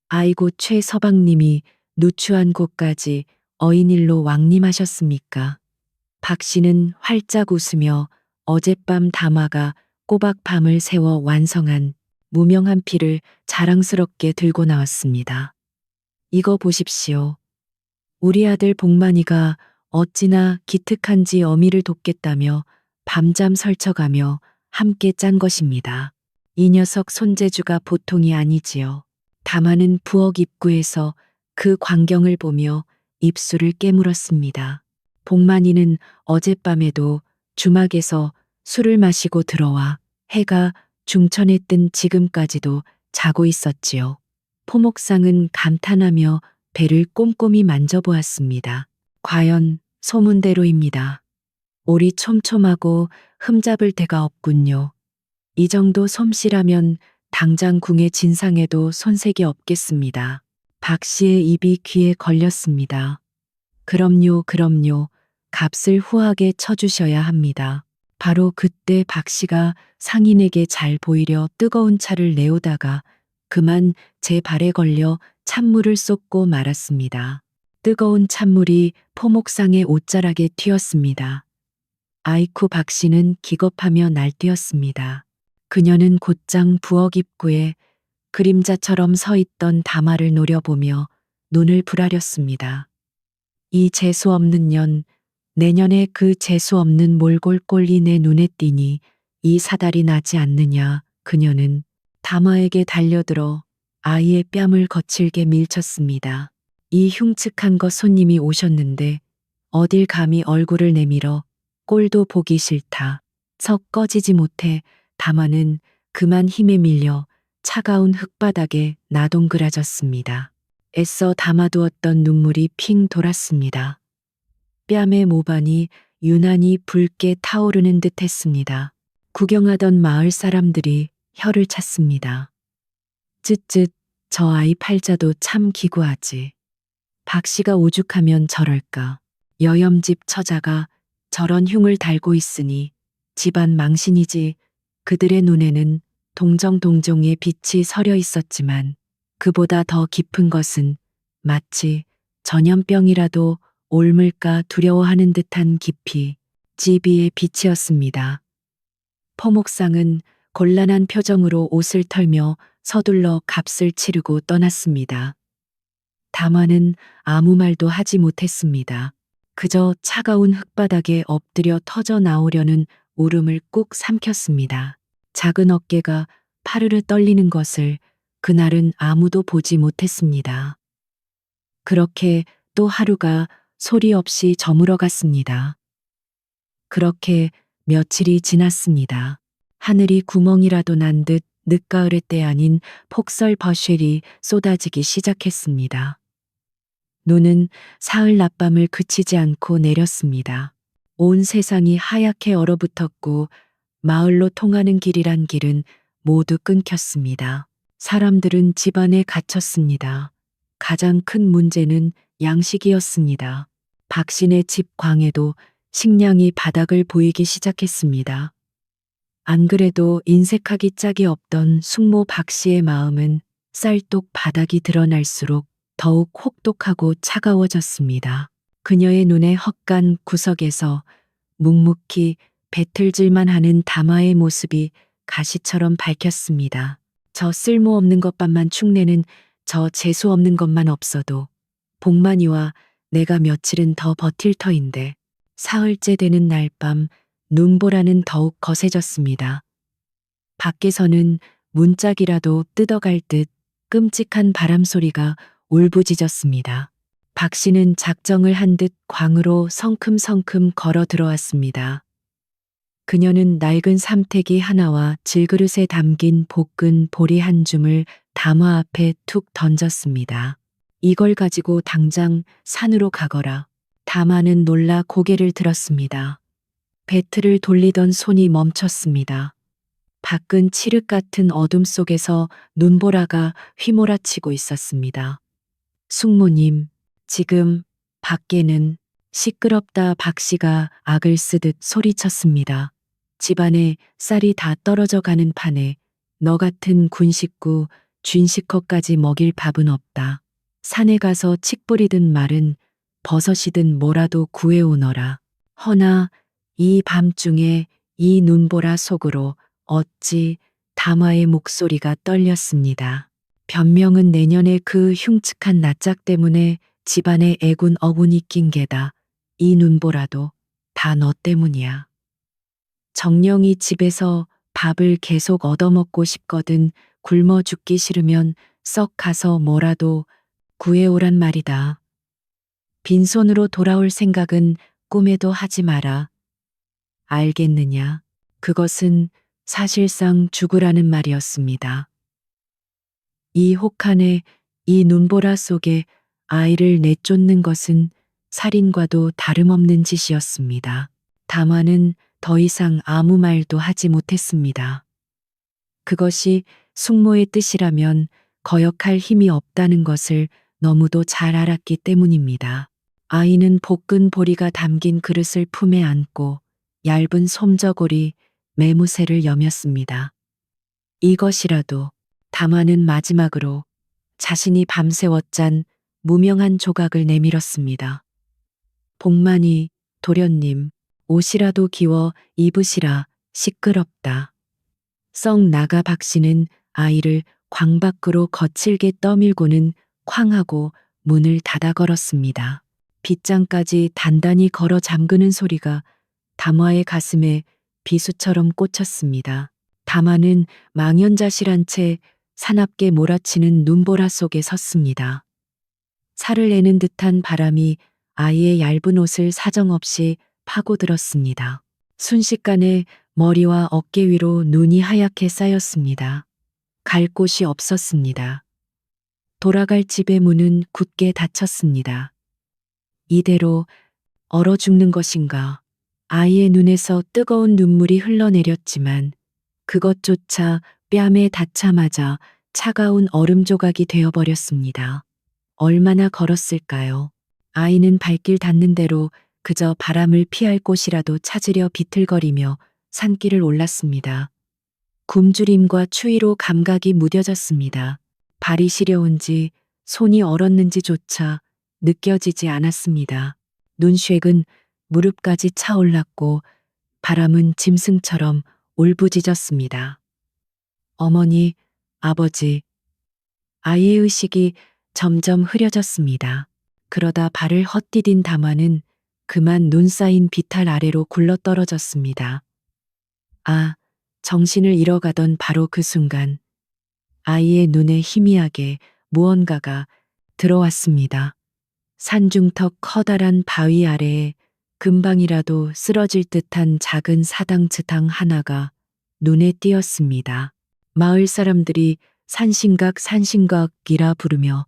Speaker 1: 아이고 최서방님이 누추한 곳까지 어인일로 왕림하셨습니까? 박 씨는 활짝 웃으며 어젯밤 담화가 꼬박 밤을 새워 완성한 무명한 피를 자랑스럽게 들고 나왔습니다. 이거 보십시오. 우리 아들 복만이가 어찌나 기특한지 어미를 돕겠다며 밤잠 설쳐가며 함께 짠 것입니다. 이 녀석 손재주가 보통이 아니지요. 담화는 부엌 입구에서 그 광경을 보며 입술을 깨물었습니다. 복만이는 어젯밤에도 주막에서 술을 마시고 들어와 해가 중천에 뜬 지금까지도 자고 있었지요. 포목상은 감탄하며 배를 꼼꼼히 만져보았습니다. 과연 소문대로입니다. 올이 촘촘하고 흠잡을 데가 없군요. 이 정도 솜씨라면 당장 궁의 진상에도 손색이 없겠습니다. 박 씨의 입이 귀에 걸렸습니다. 그럼요, 그럼요. 값을 후하게 쳐주셔야 합니다. 바로 그때 박 씨가 상인에게 잘 보이려 뜨거운 차를 내오다가 그만 제 발에 걸려 찬물을 쏟고 말았습니다. 뜨거운 찬물이 포목상의 옷자락에 튀었습니다. 아이쿠 박 씨는 기겁하며 날뛰었습니다. 그녀는 곧장 부엌 입구에 그림자처럼 서 있던 담화를 노려보며 눈을 부라렸습니다. 이 재수 없는 년, 내년에 그 재수 없는 몰골꼴이 내 눈에 띄니 이 사달이 나지 않느냐. 그녀는 담화에게 달려들어 아이의 뺨을 거칠게 밀쳤습니다. 이 흉측한 것 손님이 오셨는데 어딜 감히 얼굴을 내밀어 꼴도 보기 싫다. 석 꺼지지 못해 담화는 그만 힘에 밀려 차가운 흙바닥에 나동그라졌습니다. 애써 담아두었던 눈물이 핑 돌았습니다. 뺨의 모반이 유난히 붉게 타오르는 듯 했습니다. 구경하던 마을 사람들이 혀를 찼습니다. 쯧쯧, 저 아이 팔자도 참 기구하지. 박 씨가 오죽하면 저럴까. 여염집 처자가 저런 흉을 달고 있으니 집안 망신이지. 그들의 눈에는 동정동정의 빛이 서려 있었지만 그보다 더 깊은 것은 마치 전염병이라도 옮을까 두려워하는 듯한 깊이 지비의 빛이었습니다. 포목상은 곤란한 표정으로 옷을 털며 서둘러 값을 치르고 떠났습니다. 다만은 아무 말도 하지 못했습니다. 그저 차가운 흙바닥에 엎드려 터져 나오려는 울음을 꾹 삼켰습니다. 작은 어깨가 파르르 떨리는 것을 그날은 아무도 보지 못했습니다. 그렇게 또 하루가 소리 없이 저물어 갔습니다. 그렇게 며칠이 지났습니다. 하늘이 구멍이라도 난 듯 늦가을의 때 아닌 폭설 버쉘이 쏟아지기 시작했습니다. 눈은 사흘 낮밤을 그치지 않고 내렸습니다. 온 세상이 하얗게 얼어붙었고 마을로 통하는 길이란 길은 모두 끊겼습니다. 사람들은 집 안에 갇혔습니다. 가장 큰 문제는 양식이었습니다. 박신의 집 광에도 식량이 바닥을 보이기 시작했습니다. 안 그래도 인색하기 짝이 없던 숙모 박씨의 마음은 쌀독 바닥이 드러날수록 더욱 혹독하고 차가워졌습니다. 그녀의 눈에 헛간 구석에서 묵묵히 배틀질만 하는 다마의 모습이 가시처럼 밝혔습니다. 저 쓸모없는 것만만 축내는 저 재수 없는 것만 없어도 복만이와 내가 며칠은 더 버틸 터인데 사흘째 되는 날 밤 눈보라는 더욱 거세졌습니다. 밖에서는 문짝이라도 뜯어갈 듯 끔찍한 바람 소리가 울부짖었습니다. 박 씨는 작정을 한 듯 광으로 성큼성큼 걸어 들어왔습니다. 그녀는 낡은 삼태기 하나와 질그릇에 담긴 볶은 보리 한 줌을 담화 앞에 툭 던졌습니다. 이걸 가지고 당장 산으로 가거라. 담화는 놀라 고개를 들었습니다. 배틀을 돌리던 손이 멈췄습니다. 밖은 칠흑 같은 어둠 속에서 눈보라가 휘몰아치고 있었습니다. 숙모님, 지금 밖에는 시끄럽다. 박 씨가 악을 쓰듯 소리쳤습니다. 집안에 쌀이 다 떨어져 가는 판에 너 같은 군식구 쥔식커까지 먹일 밥은 없다. 산에 가서 칡 뿌리든 말은 버섯이든 뭐라도 구해오너라. 허나 이 밤중에 이 눈보라 속으로 어찌 담화의 목소리가 떨렸습니다. 변명은 내년에 그 흉측한 낯짝 때문에 집안에 애군 어군이 낀 게다. 이 눈보라도 다 너 때문이야. 정령이 집에서 밥을 계속 얻어먹고 싶거든 굶어 죽기 싫으면 썩 가서 뭐라도 구해오란 말이다. 빈손으로 돌아올 생각은 꿈에도 하지 마라. 알겠느냐? 그것은 사실상 죽으라는 말이었습니다. 이 혹한에 이 눈보라 속에 아이를 내쫓는 것은 살인과도 다름없는 짓이었습니다. 담화는 더 이상 아무 말도 하지 못했습니다. 그것이 숙모의 뜻이라면 거역할 힘이 없다는 것을 너무도 잘 알았기 때문입니다. 아이는 볶은 보리가 담긴 그릇을 품에 안고 얇은 솜저고리 매무새를 여몄습니다. 이것이라도 담화는 마지막으로 자신이 밤새워 짠 무명한 조각을 내밀었습니다. 복만이, 도련님, 옷이라도 기워 입으시라. 시끄럽다. 썩 나가. 박 씨는 아이를 광 밖으로 거칠게 떠밀고는 쾅 하고 문을 닫아 걸었습니다. 빗장까지 단단히 걸어 잠그는 소리가 담화의 가슴에 비수처럼 꽂혔습니다. 담화는 망연자실한 채 사납게 몰아치는 눈보라 속에 섰습니다. 살을 내는 듯한 바람이 아이의 얇은 옷을 사정없이 파고들었습니다. 순식간에 머리와 어깨 위로 눈이 하얗게 쌓였습니다. 갈 곳이 없었습니다. 돌아갈 집의 문은 굳게 닫혔습니다. 이대로 얼어 죽는 것인가? 아이의 눈에서 뜨거운 눈물이 흘러내렸지만 그것조차 뺨에 닿자마자 차가운 얼음 조각이 되어버렸습니다. 얼마나 걸었을까요? 아이는 발길 닿는 대로 그저 바람을 피할 곳이라도 찾으려 비틀거리며 산길을 올랐습니다. 굶주림과 추위로 감각이 무뎌졌습니다. 발이 시려운지 손이 얼었는지조차 느껴지지 않았습니다. 눈쉐근 무릎까지 차올랐고 바람은 짐승처럼 울부짖었습니다. 어머니, 아버지, 아이의 의식이 점점 흐려졌습니다. 그러다 발을 헛디딘 다마는 그만 눈 쌓인 비탈 아래로 굴러떨어졌습니다. 아, 정신을 잃어가던 바로 그 순간 아이의 눈에 희미하게 무언가가 들어왔습니다. 산중턱 커다란 바위 아래에 금방이라도 쓰러질 듯한 작은 사당치탕 하나가 눈에 띄었습니다. 마을 사람들이 산신각이라 부르며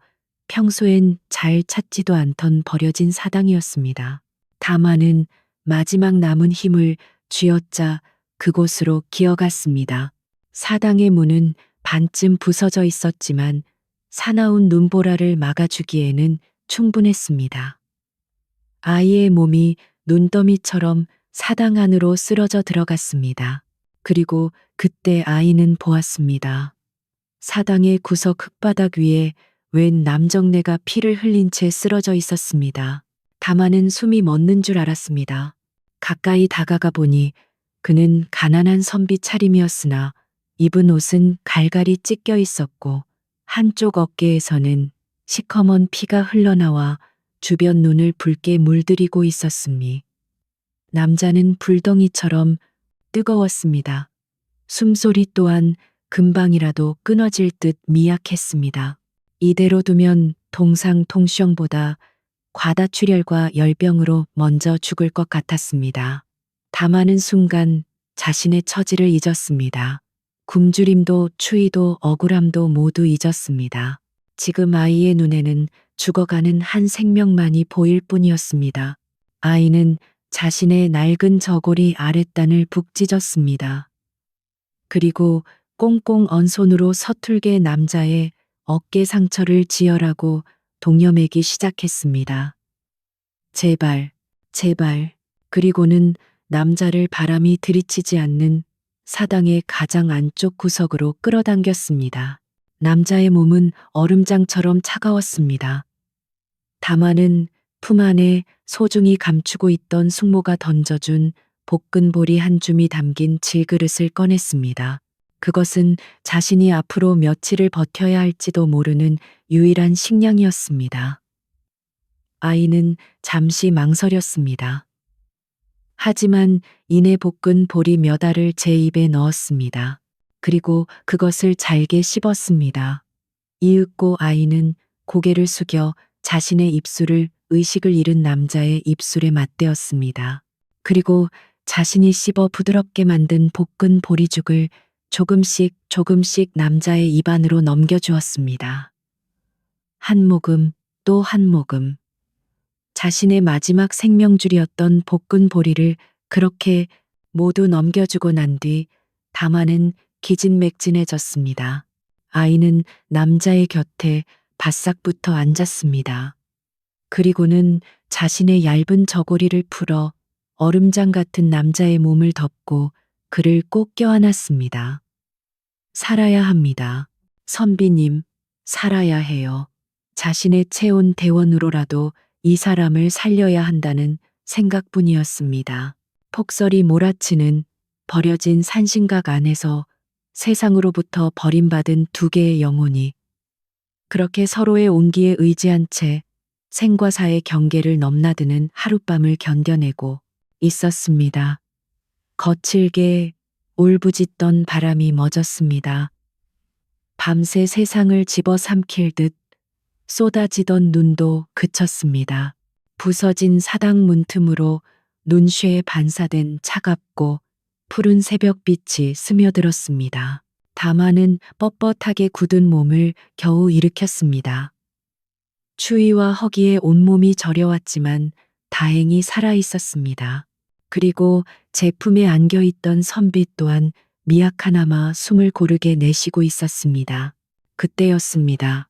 Speaker 1: 평소엔 잘 찾지도 않던 버려진 사당이었습니다. 다마는 마지막 남은 힘을 쥐어짜 그곳으로 기어갔습니다. 사당의 문은 반쯤 부서져 있었지만 사나운 눈보라를 막아주기에는 충분했습니다. 아이의 몸이 눈더미처럼 사당 안으로 쓰러져 들어갔습니다. 그리고 그때 아이는 보았습니다. 사당의 구석 흙바닥 위에 웬 남정네가 피를 흘린 채 쓰러져 있었습니다. 다마는 숨이 멎는 줄 알았습니다. 가까이 다가가 보니 그는 가난한 선비 차림이었으나 입은 옷은 갈갈이 찢겨 있었고 한쪽 어깨에서는 시커먼 피가 흘러나와 주변 눈을 붉게 물들이고 있었으니 남자는 불덩이처럼 뜨거웠습니다. 숨소리 또한 금방이라도 끊어질 듯 미약했습니다. 이대로 두면 동상통시형보다 과다출혈과 열병으로 먼저 죽을 것 같았습니다. 다마는 순간 자신의 처지를 잊었습니다. 굶주림도 추위도 억울함도 모두 잊었습니다. 지금 아이의 눈에는 죽어가는 한 생명만이 보일 뿐이었습니다. 아이는 자신의 낡은 저고리 아랫단을 북 찢었습니다. 그리고 꽁꽁 언 손으로 서툴게 남자의 어깨 상처를 지혈하고 동여매기 시작했습니다. 제발, 제발. 그리고는 남자를 바람이 들이치지 않는 사당의 가장 안쪽 구석으로 끌어당겼습니다. 남자의 몸은 얼음장처럼 차가웠습니다. 다마는 품 안에 소중히 감추고 있던 숙모가 던져준 볶은 보리 한 줌이 담긴 질그릇을 꺼냈습니다. 그것은 자신이 앞으로 며칠을 버텨야 할지도 모르는 유일한 식량이었습니다. 아이는 잠시 망설였습니다. 하지만 이내 볶은 보리 몇 알을 제 입에 넣었습니다. 그리고 그것을 잘게 씹었습니다. 이윽고 아이는 고개를 숙여 자신의 입술을 의식을 잃은 남자의 입술에 맞대었습니다. 그리고 자신이 씹어 부드럽게 만든 볶은 보리죽을 조금씩 조금씩 남자의 입 안으로 넘겨주었습니다. 한 모금 또 한 모금. 자신의 마지막 생명줄이었던 볶은 보리를 그렇게 모두 넘겨주고 난 뒤 다마는 기진맥진해졌습니다. 아이는 남자의 곁에 바싹 붙어 앉았습니다. 그리고는 자신의 얇은 저고리를 풀어 얼음장 같은 남자의 몸을 덮고 그를 꼭 껴안았습니다. 살아야 합니다. 선비님, 살아야 해요. 자신의 체온 대원으로라도 이 사람을 살려야 한다는 생각뿐이었습니다. 폭설이 몰아치는 버려진 산신각 안에서 세상으로부터 버림받은 두 개의 영혼이 그렇게 서로의 온기에 의지한 채 생과 사의 경계를 넘나드는 하룻밤을 견뎌내고 있었습니다. 거칠게 울부짖던 바람이 멎었습니다. 밤새 세상을 집어삼킬 듯 쏟아지던 눈도 그쳤습니다. 부서진 사당 문틈으로 눈쉐에 반사된 차갑고 푸른 새벽빛이 스며들었습니다. 다만은 뻣뻣하게 굳은 몸을 겨우 일으켰습니다. 추위와 허기에 온몸이 저려왔지만 다행히 살아 있었습니다. 그리고 제품에 안겨 있던 선비 또한 미약하나마 숨을 고르게 내쉬고 있었습니다. 그때였습니다.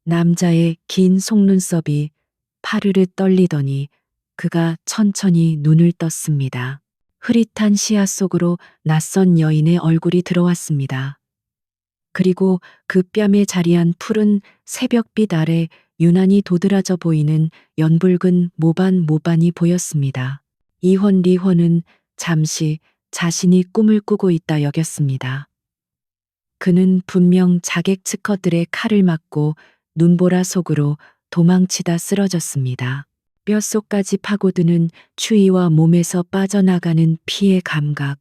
Speaker 1: 남자의 긴 속눈썹이 파르르 떨리더니 그가 천천히 눈을 떴습니다. 흐릿한 시야 속으로 낯선 여인의 얼굴이 들어왔습니다. 그리고 그 뺨에 자리한 푸른 새벽빛 아래 유난히 도드라져 보이는 연붉은 모반이 보였습니다. 이헌 리헌은 잠시 자신이 꿈을 꾸고 있다 여겼습니다. 그는 분명 자객 측허들의 칼을 맞고 눈보라 속으로 도망치다 쓰러졌습니다. 뼛속까지 파고드는 추위와 몸에서 빠져나가는 피의 감각,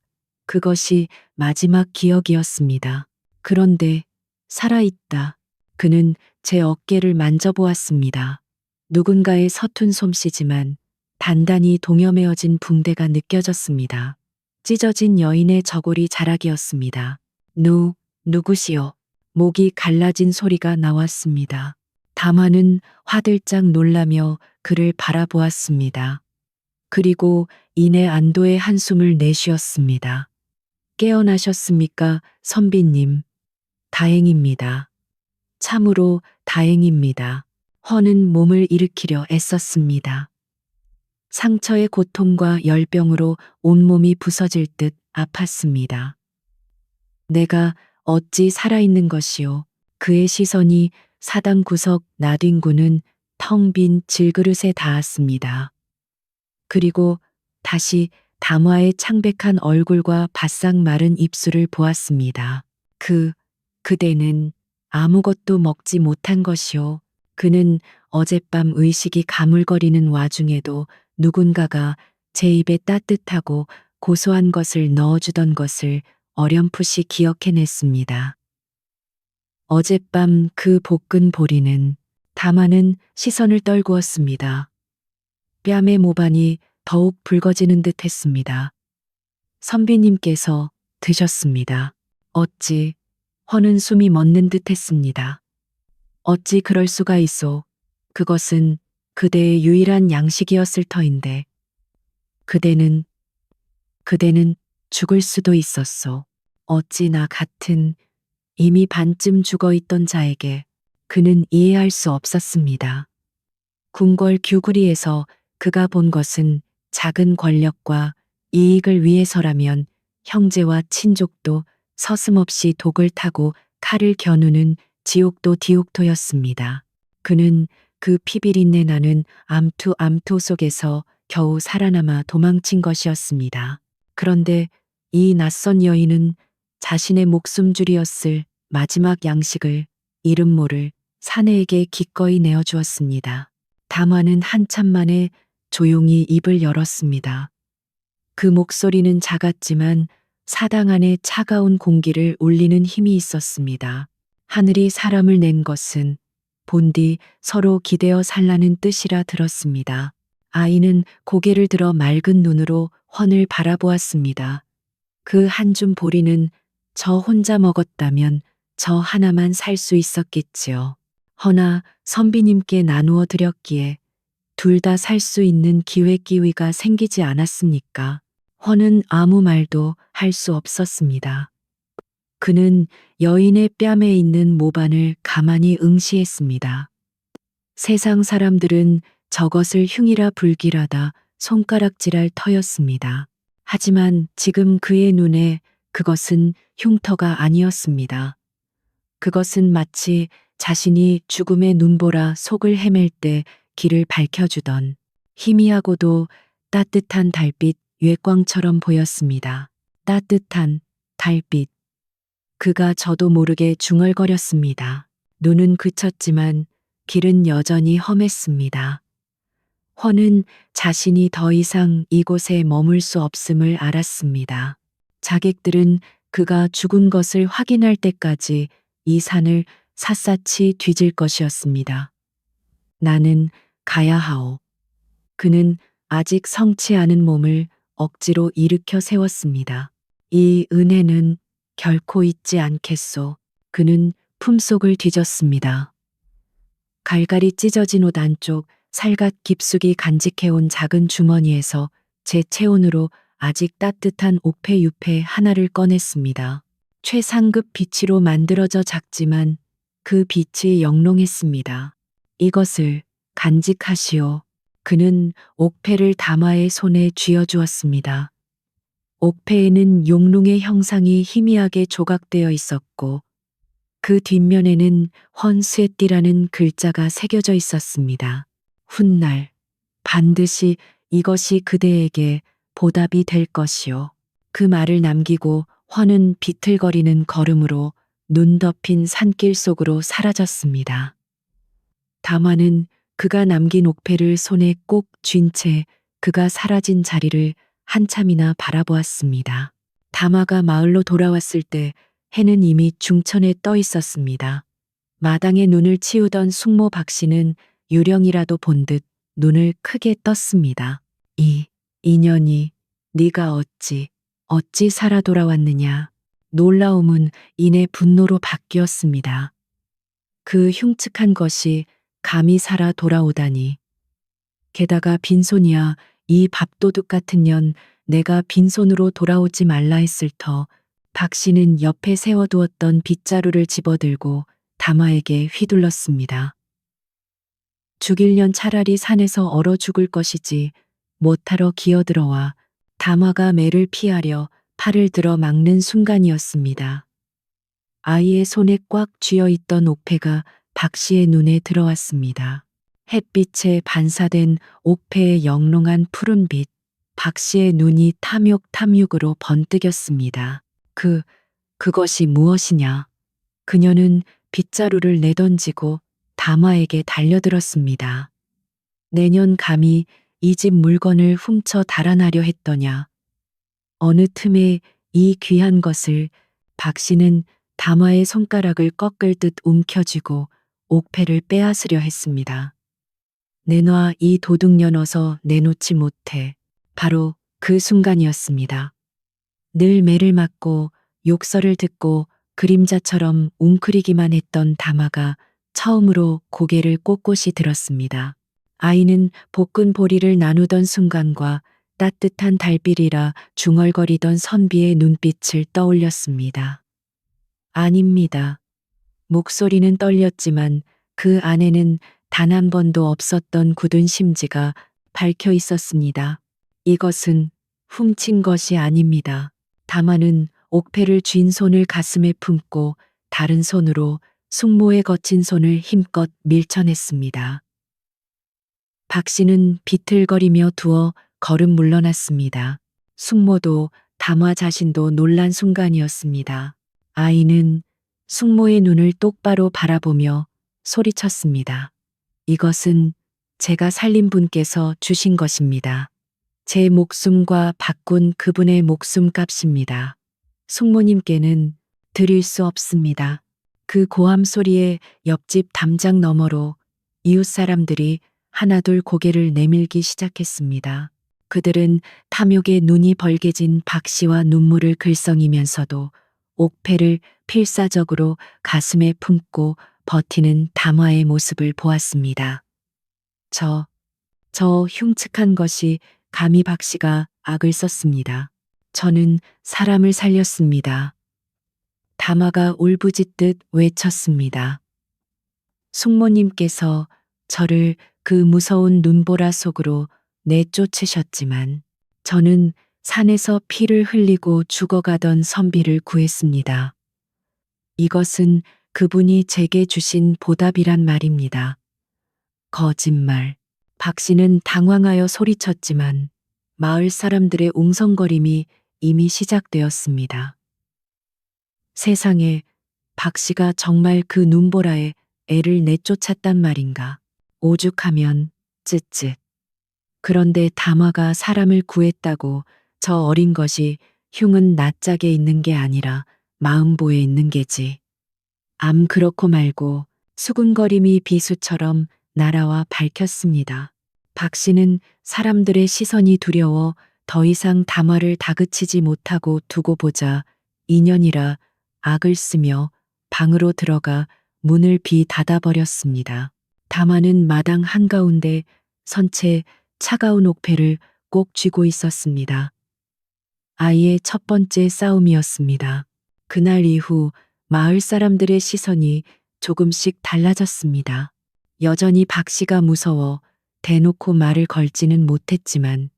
Speaker 1: 그것이 마지막 기억이었습니다. 그런데 살아있다. 그는 제 어깨를 만져보았습니다. 누군가의 서툰 솜씨지만 단단히 동여매어진 붕대가 느껴졌습니다. 찢어진 여인의 저골이 자락이었습니다. 누구시오? 목이 갈라진 소리가 나왔습니다. 다마는 화들짝 놀라며 그를 바라보았습니다. 그리고 이내 안도의 한숨을 내쉬었습니다. 깨어나셨습니까, 선비님? 다행입니다. 참으로 다행입니다. 허는 몸을 일으키려 애썼습니다. 상처의 고통과 열병으로 온몸이 부서질 듯 아팠습니다. 내가 어찌 살아있는 것이오. 그의 시선이 사당 구석 나뒹구는 텅 빈 질그릇에 닿았습니다. 그리고 다시 담화의 창백한 얼굴과 바싹 마른 입술을 보았습니다. 그대는 아무것도 먹지 못한 것이오. 그는 어젯밤 의식이 가물거리는 와중에도 누군가가 제 입에 따뜻하고 고소한 것을 넣어주던 것을 어렴풋이 기억해냈습니다. 어젯밤 그 볶은 보리는 다마는 시선을 떨구었습니다. 뺨의 모반이 더욱 붉어지는 듯 했습니다. 선비님께서 드셨습니다. 어찌 허는 숨이 멎는 듯 했습니다. 어찌 그럴 수가 있소. 그것은 그대의 유일한 양식이었을 터인데. 그대는 죽을 수도 있었소. 어찌 나 같은 이미 반쯤 죽어있던 자에게 그는 이해할 수 없었습니다. 궁궐 규구리에서 그가 본 것은 작은 권력과 이익을 위해서라면 형제와 친족도 서슴없이 독을 타고 칼을 겨누는 지옥도 디옥토였습니다. 그는 그 피비린내 나는 암투 속에서 겨우 살아남아 도망친 것이었습니다. 그런데 이 낯선 여인은 자신의 목숨줄이었을 마지막 양식을 이름 모를 사내에게 기꺼이 내어주었습니다. 담화는 한참 만에 조용히 입을 열었습니다. 그 목소리는 작았지만 사당 안에 차가운 공기를 울리는 힘이 있었습니다. 하늘이 사람을 낸 것은 본디 서로 기대어 살라는 뜻이라 들었습니다. 아이는 고개를 들어 맑은 눈으로 헌을 바라보았습니다. 그 한 줌 보리는 저 혼자 먹었다면 저 하나만 살 수 있었겠지요. 허나 선비님께 나누어 드렸기에 둘 다 살 수 있는 기회가 생기지 않았습니까? 허는 아무 말도 할 수 없었습니다. 그는 여인의 뺨에 있는 모반을 가만히 응시했습니다. 세상 사람들은 저것을 흉이라 불길하다 손가락질할 터였습니다. 하지만 지금 그의 눈에 그것은 흉터가 아니었습니다. 그것은 마치 자신이 죽음의 눈보라 속을 헤맬 때 길을 밝혀주던 희미하고도 따뜻한 달빛月光처럼 보였습니다. 따뜻한 달빛. 그가 저도 모르게 중얼거렸습니다. 눈은 그쳤지만 길은 여전히 험했습니다. 허는 자신이 더 이상 이곳에 머물 수 없음을 알았습니다. 자객들은 그가 죽은 것을 확인할 때까지 이 산을 샅샅이 뒤질 것이었습니다. 나는 가야 하오. 그는 아직 성치 않은 몸을 억지로 일으켜 세웠습니다. 이 은혜는 결코 잊지 않겠소. 그는 품속을 뒤졌습니다. 갈갈이 찢어진 옷 안쪽 살갗 깊숙이 간직해온 작은 주머니에서 제 체온으로 아직 따뜻한 옥패 유패 하나를 꺼냈습니다. 최상급 비치로 만들어져 작지만 그 빛이 영롱했습니다. 이것을 간직하시오. 그는 옥패를 다마의 손에 쥐어주었습니다. 옥패에는 용룡의 형상이 희미하게 조각되어 있었고 그 뒷면에는 헌스에띠라는 글자가 새겨져 있었습니다. 훗날 반드시 이것이 그대에게 보답이 될 것이오. 그 말을 남기고 헌은 비틀거리는 걸음으로 눈 덮인 산길 속으로 사라졌습니다. 다마는 그가 남긴 옥패를 손에 꼭 쥔 채 그가 사라진 자리를 한참이나 바라보았습니다. 다마가 마을로 돌아왔을 때 해는 이미 중천에 떠 있었습니다. 마당에 눈을 치우던 숙모 박씨는 유령이라도 본 듯 눈을 크게 떴습니다. 이 인연이 네가 어찌 살아 돌아왔느냐. 놀라움은 이내 분노로 바뀌었습니다. 그 흉측한 것이 감히 살아 돌아오다니. 게다가 빈손이야. 이 밥도둑 같은 년, 내가 빈손으로 돌아오지 말라 했을 터 박 씨는 옆에 세워두었던 빗자루를 집어들고 다마에게 휘둘렀습니다. 죽일년 차라리 산에서 얼어 죽을 것이지 못하러 기어들어와. 다마가 매를 피하려 팔을 들어 막는 순간이었습니다. 아이의 손에 꽉 쥐어 있던 옥패가 박 씨의 눈에 들어왔습니다. 햇빛에 반사된 옥패의 영롱한 푸른빛, 박 씨의 눈이 탐욕으로 번뜩였습니다. 그것이 무엇이냐? 그녀는 빗자루를 내던지고 다마에게 달려들었습니다. 내년 감히 이 집 물건을 훔쳐 달아나려 했더냐? 어느 틈에 이 귀한 것을 박 씨는 다마의 손가락을 꺾을 듯 움켜쥐고 옥패를 빼앗으려 했습니다. 내놔 이 도둑년 어서 내놓지 못해. 바로 그 순간이었습니다. 늘 매를 맞고 욕설을 듣고 그림자처럼 웅크리기만 했던 다마가 처음으로 고개를 꼿꼿이 들었습니다. 아이는 볶은 보리를 나누던 순간과 따뜻한 달빛이라 중얼거리던 선비의 눈빛을 떠올렸습니다. 아닙니다. 목소리는 떨렸지만 그 안에는 단 한 번도 없었던 굳은 심지가 밝혀 있었습니다. 이것은 훔친 것이 아닙니다. 다마는 옥패를 쥔 손을 가슴에 품고 다른 손으로 숙모의 거친 손을 힘껏 밀쳐냈습니다. 박 씨는 비틀거리며 두어 걸음 물러났습니다. 숙모도 다마 자신도 놀란 순간이었습니다. 아이는 숙모의 눈을 똑바로 바라보며 소리쳤습니다. 이것은 제가 살린 분께서 주신 것입니다. 제 목숨과 바꾼 그분의 목숨값입니다. 숙모님께는 드릴 수 없습니다. 그 고함 소리에 옆집 담장 너머로 이웃 사람들이 하나둘 고개를 내밀기 시작했습니다. 그들은 탐욕에 눈이 벌게진 박 씨와 눈물을 글썽이면서도 옥패를 필사적으로 가슴에 품고 버티는 다마의 모습을 보았습니다. 저 흉측한 것이 감히 박 씨가 악을 썼습니다. 저는 사람을 살렸습니다. 다마가 울부짖듯 외쳤습니다. 숙모님께서 저를 그 무서운 눈보라 속으로 내쫓으셨지만 저는 산에서 피를 흘리고 죽어가던 선비를 구했습니다. 이것은 그분이 제게 주신 보답이란 말입니다. 거짓말. 박 씨는 당황하여 소리쳤지만 마을 사람들의 웅성거림이 이미 시작되었습니다. 세상에, 박 씨가 정말 그 눈보라에 애를 내쫓았단 말인가. 오죽하면 쯧쯧. 그런데 다마가 사람을 구했다고 저 어린 것이 흉은 낯짝에 있는 게 아니라 마음보에 있는 게지. 암 그렇고 말고 수군거림이 비수처럼 날아와 밝혔습니다. 박 씨는 사람들의 시선이 두려워 더 이상 다마를 다그치지 못하고 두고 보자 인연이라 악을 쓰며 방으로 들어가 문을 닫아버렸습니다. 다마는 마당 한가운데 선채 차가운 옥패를 꼭 쥐고 있었습니다. 아이의 첫 번째 싸움이었습니다. 그날 이후 마을 사람들의 시선이 조금씩 달라졌습니다. 여전히 박 씨가 무서워 대놓고 말을 걸지는 못했지만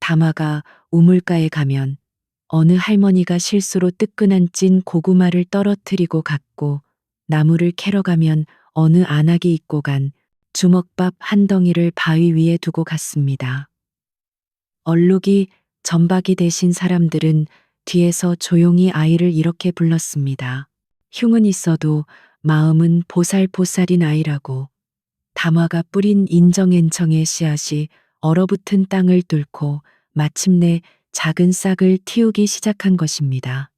Speaker 1: 다마가 우물가에 가면 어느 할머니가 실수로 뜨끈한 찐 고구마를 떨어뜨리고 갔고 나무를 캐러 가면 어느 안악이 입고 간 주먹밥 한 덩이를 바위 위에 두고 갔습니다. 얼룩이 전박이 되신 사람들은 뒤에서 조용히 아이를 이렇게 불렀습니다. 흉은 있어도 마음은 보살보살인 아이라고. 담화가 뿌린 인정엔청의 씨앗이 얼어붙은 땅을 뚫고 마침내 작은 싹을 틔우기 시작한 것입니다.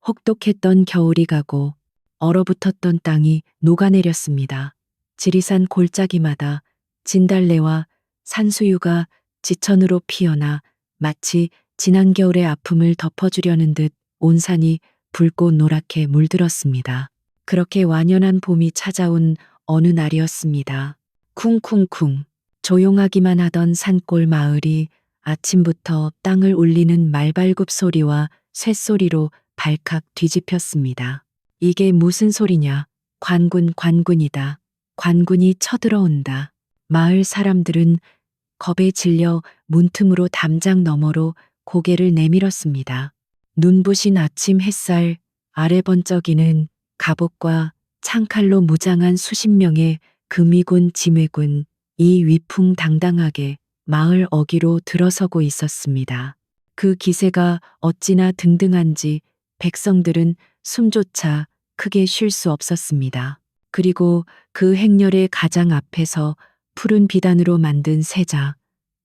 Speaker 1: 혹독했던 겨울이 가고 얼어붙었던 땅이 녹아내렸습니다. 지리산 골짜기마다 진달래와 산수유가 지천으로 피어나 마치 지난 겨울의 아픔을 덮어주려는 듯 온 산이 붉고 노랗게 물들었습니다. 그렇게 완연한 봄이 찾아온 어느 날이었습니다. 쿵쿵쿵 조용하기만 하던 산골 마을이 아침부터 땅을 울리는 말발굽 소리와 쇳소리로 발칵 뒤집혔습니다. 이게 무슨 소리냐? 관군이다. 관군이 쳐들어온다. 마을 사람들은 겁에 질려 문틈으로 담장 너머로 고개를 내밀었습니다. 눈부신 아침 햇살 아래 번쩍이는 갑옷과 창칼로 무장한 수십 명의 금이군 지매군 이 위풍당당하게 마을 어귀로 들어서고 있었습니다. 그 기세가 어찌나 등등한지 백성들은 숨조차 크게 쉴 수 없었습니다. 그리고 그 행렬의 가장 앞에서 푸른 비단으로 만든 세자,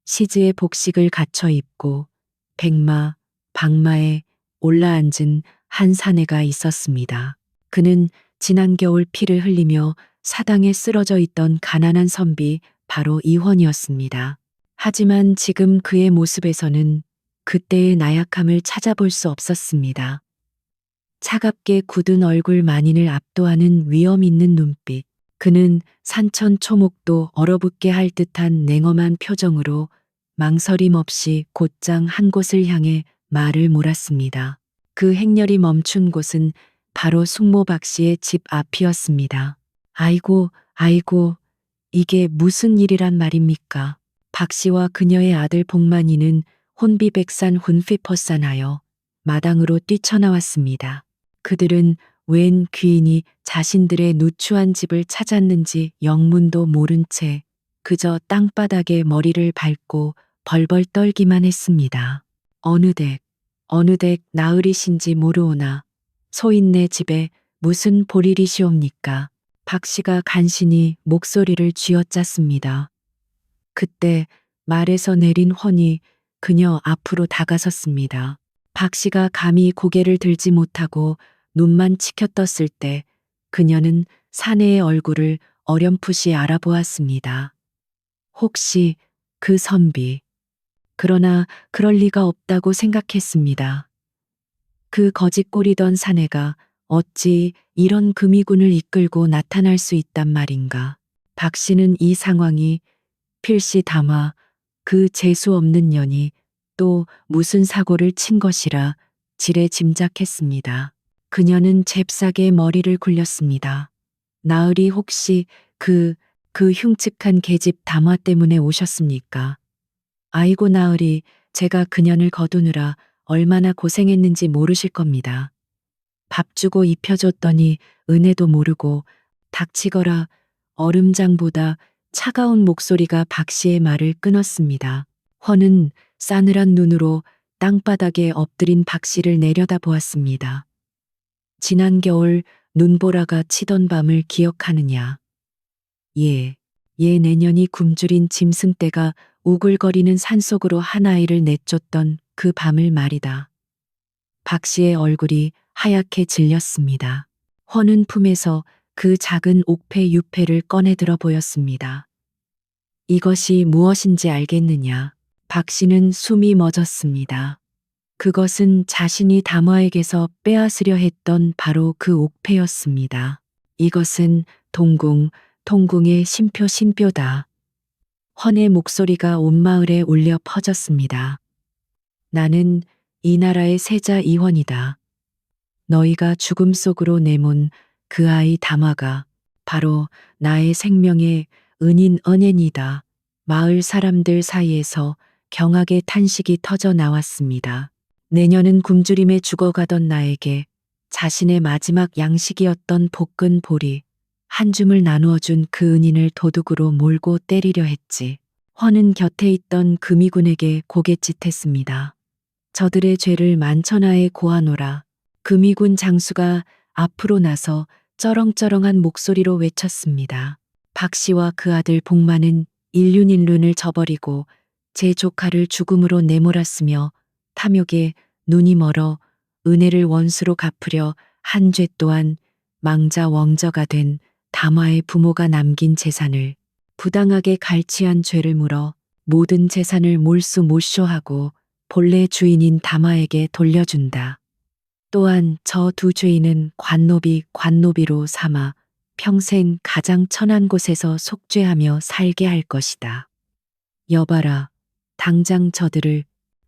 Speaker 1: 시즈의 복식을 갖춰 입고 백마, 박마에 올라앉은 한 사내가 있었습니다. 그는 지난 겨울 피를 흘리며 사당에 쓰러져 있던 가난한 선비 바로 이헌이었습니다. 하지만 지금 그의 모습에서는 그때의 나약함을 찾아볼 수 없었습니다. 차갑게 굳은 얼굴 만인을 압도하는 위험 있는 눈빛. 그는 산천 초목도 얼어붙게 할 듯한 냉엄한 표정으로 망설임 없이 곧장 한 곳을 향해 말을 몰았습니다. 그 행렬이 멈춘 곳은 바로 숙모 박 씨의 집 앞이었습니다. 아이고, 이게 무슨 일이란 말입니까? 박 씨와 그녀의 아들 복만이는 혼비백산 혼피퍼산하여 마당으로 뛰쳐나왔습니다. 그들은 웬 귀인이 자신들의 누추한 집을 찾았는지 영문도 모른 채 그저 땅바닥에 머리를 밟고 벌벌 떨기만 했습니다. 어느 댁 나으리신지 모르오나 소인네 집에 무슨 볼일이시옵니까? 박 씨가 간신히 목소리를 쥐어짰습니다. 그때 말에서 내린 훤이 그녀 앞으로 다가섰습니다. 박 씨가 감히 고개를 들지 못하고 눈만 치켜떴을 때 그녀는 사내의 얼굴을 어렴풋이 알아보았습니다. 혹시 그 선비. 그러나 그럴 리가 없다고 생각했습니다. 그 거짓골이던 사내가 어찌 이런 금이군을 이끌고 나타날 수 있단 말인가. 박 씨는 이 상황이 필시 담아 그 재수 없는 년이 또 무슨 사고를 친 것이라 지레 짐작했습니다. 그녀는 잽싸게 머리를 굴렸습니다. 나으리 혹시 그 흉측한 계집 담화 때문에 오셨습니까? 아이고 나으리, 제가 그년을 거두느라 얼마나 고생했는지 모르실 겁니다. 밥 주고 입혀줬더니 은혜도 모르고 닥치거라. 얼음장보다 차가운 목소리가 박 씨의 말을 끊었습니다. 훤은 싸늘한 눈으로 땅바닥에 엎드린 박 씨를 내려다보았습니다. 지난 겨울 눈보라가 치던 밤을 기억하느냐. 예, 내년이 굶주린 짐승떼가 우글거리는 산속으로 한 아이를 내쫓던 그 밤을 말이다. 박 씨의 얼굴이 하얗게 질렸습니다. 훤은 품에서 그 작은 옥패 유패를 꺼내 들어 보였습니다. 이것이 무엇인지 알겠느냐. 박 씨는 숨이 멎었습니다. 그것은 자신이 담화에게서 빼앗으려 했던 바로 그 옥패였습니다. 이것은 통궁의 신표다. 헌의 목소리가 온 마을에 울려 퍼졌습니다. 나는 이 나라의 세자 이헌이다. 너희가 죽음 속으로 내몬 그 아이 담화가 바로 나의 생명의 은인 은엔이다. 마을 사람들 사이에서 경악의 탄식이 터져 나왔습니다. 내년은 굶주림에 죽어가던 나에게 자신의 마지막 양식이었던 볶은 보리 한 줌을 나누어 준 그 은인을 도둑으로 몰고 때리려 했지. 헌은 곁에 있던 금이군에게 고갯짓했습니다. 저들의 죄를 만천하에 고하노라. 금이군 장수가 앞으로 나서 쩌렁쩌렁한 목소리로 외쳤습니다. 박 씨와 그 아들 복만은 일륜일륜을 저버리고 제 조카를 죽음으로 내몰았으며 탐욕에 눈이 멀어 은혜를 원수로 갚으려 한 죄 또한 망자웡저가 된 담화의 부모가 남긴 재산을 부당하게 갈취한 죄를 물어 모든 재산을 몰수몰쇼하고 본래 주인인 담화에게 돌려준다. 또한 저 두 죄인은 관노비로 삼아 평생 가장 천한 곳에서 속죄하며 살게 할 것이다. 여봐라, 당장 저들을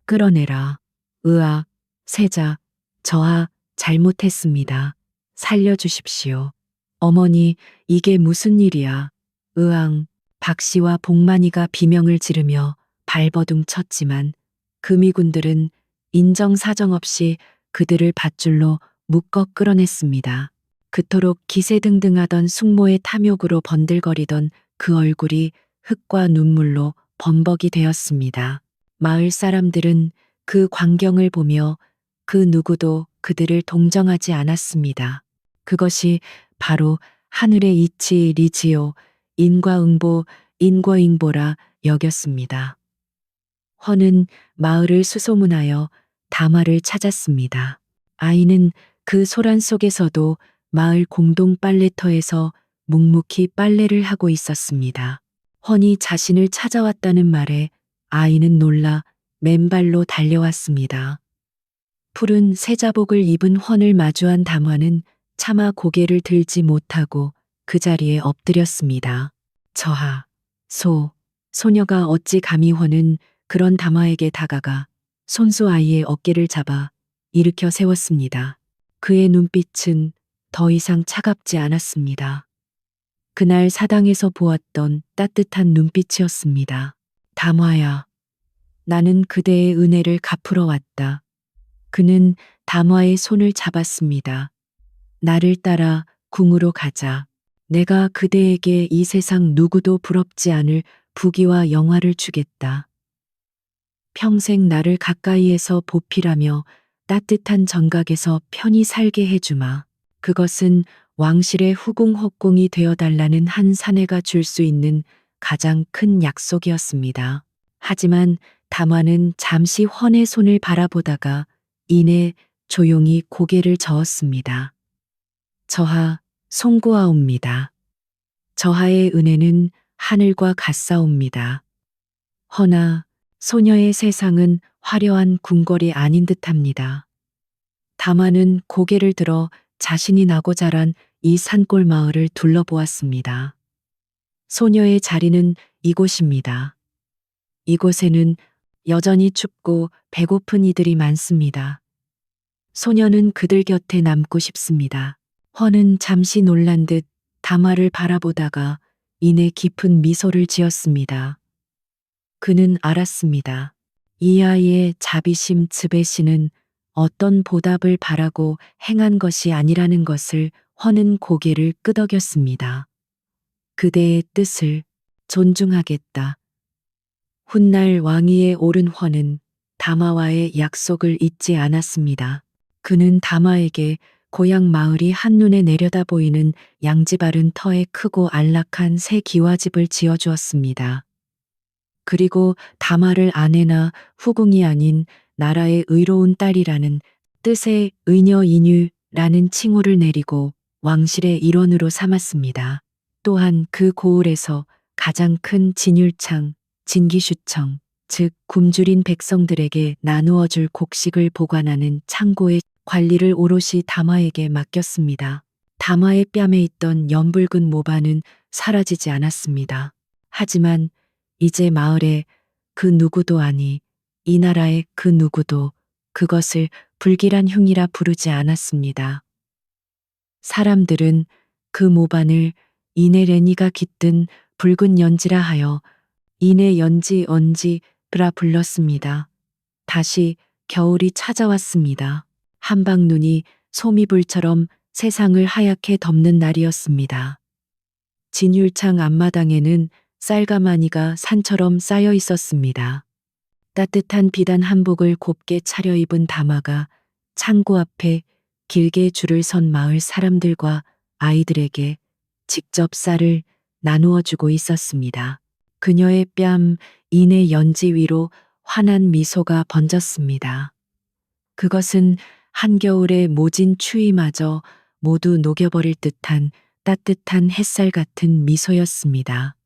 Speaker 1: 끌어내라. 으악, 세자, 저하 잘못했습니다. 살려주십시오. 어머니, 이게 무슨 일이야. 으앙, 박 씨와 복만이가 비명을 지르며 발버둥 쳤지만 금이군들은 인정사정 없이 그들을 밧줄로 묶어 끌어냈습니다. 그토록 기세등등하던 숙모의 탐욕으로 번들거리던 그 얼굴이 흙과 눈물로 범벅이 되었습니다. 마을 사람들은 그 광경을 보며 그 누구도 그들을 동정하지 않았습니다. 그것이 바로 하늘의 이치 리지요 인과응보 인과응보라 여겼습니다. 헌은 마을을 수소문하여 담화를 찾았습니다. 아이는 그 소란 속에서도 마을 공동 빨래터에서 묵묵히 빨래를 하고 있었습니다. 헌이 자신을 찾아왔다는 말에 아이는 놀라 맨발로 달려왔습니다. 푸른 세자복을 입은 헌을 마주한 담화는 차마 고개를 들지 못하고 그 자리에 엎드렸습니다. 저하, 소녀가 어찌 감히 헌은 그런 담화에게 다가가 손수 아이의 어깨를 잡아 일으켜 세웠습니다. 그의 눈빛은 더 이상 차갑지 않았습니다. 그날 사당에서 보았던 따뜻한 눈빛이었습니다. 담화야, 나는 그대의 은혜를 갚으러 왔다. 그는 담화의 손을 잡았습니다. 나를 따라 궁으로 가자. 내가 그대에게 이 세상 누구도 부럽지 않을 부귀와 영화를 주겠다. 평생 나를 가까이에서 보필하며 따뜻한 정각에서 편히 살게 해주마. 그것은 왕실의 후궁헛공이 되어달라는 한 사내가 줄 수 있는 가장 큰 약속이었습니다. 하지만 담화는 잠시 헌의 손을 바라보다가 이내 조용히 고개를 저었습니다. 저하 송구하옵니다. 저하의 은혜는 하늘과 같사옵니다. 허나 소녀의 세상은 화려한 궁궐이 아닌 듯합니다. 담화는 고개를 들어 자신이 나고 자란 이 산골 마을을 둘러보았습니다. 소녀의 자리는 이곳입니다. 이곳에는 여전히 춥고 배고픈 이들이 많습니다. 소녀는 그들 곁에 남고 싶습니다. 헌은 잠시 놀란 듯 담화를 바라보다가 이내 깊은 미소를 지었습니다. 그는 알았습니다. 이 아이의 자비심 즈베시는 어떤 보답을 바라고 행한 것이 아니라는 것을 헌은 고개를 끄덕였습니다. 그대의 뜻을 존중하겠다. 훗날 왕위에 오른 헌은 담화와의 약속을 잊지 않았습니다. 그는 담화에게 고향 마을이 한눈에 내려다 보이는 양지바른 터에 크고 안락한 새 기와집을 지어주었습니다. 그리고 담화를 아내나 후궁이 아닌 나라의 의로운 딸이라는 뜻의 의녀인유라는 칭호를 내리고 왕실의 일원으로 삼았습니다. 또한 그 고을에서 가장 큰 진율창, 진기슈청, 즉 굶주린 백성들에게 나누어 줄 곡식을 보관하는 창고의 관리를 오롯이 다마에게 맡겼습니다. 다마의 뺨에 있던 연붉은 모반은 사라지지 않았습니다. 하지만 이제 마을에 그 누구도 아니 이 나라의 그 누구도 그것을 불길한 흉이라 부르지 않았습니다. 사람들은 그 모반을 이내 레니가 깃든 붉은 연지라 하여 이내 연지 언지라 불렀습니다. 다시 겨울이 찾아왔습니다. 한방눈이 소미불처럼 세상을 하얗게 덮는 날이었습니다. 진율창 앞마당에는 쌀가마니가 산처럼 쌓여 있었습니다. 따뜻한 비단 한복을 곱게 차려입은 다마가 창고 앞에 길게 줄을 선 마을 사람들과 아이들에게 직접 쌀을 나누어 주고 있었습니다. 그녀의 뺨 이내 연지 위로 환한 미소가 번졌습니다. 그것은 한겨울의 모진 추위마저 모두 녹여버릴 듯한 따뜻한 햇살 같은 미소였습니다.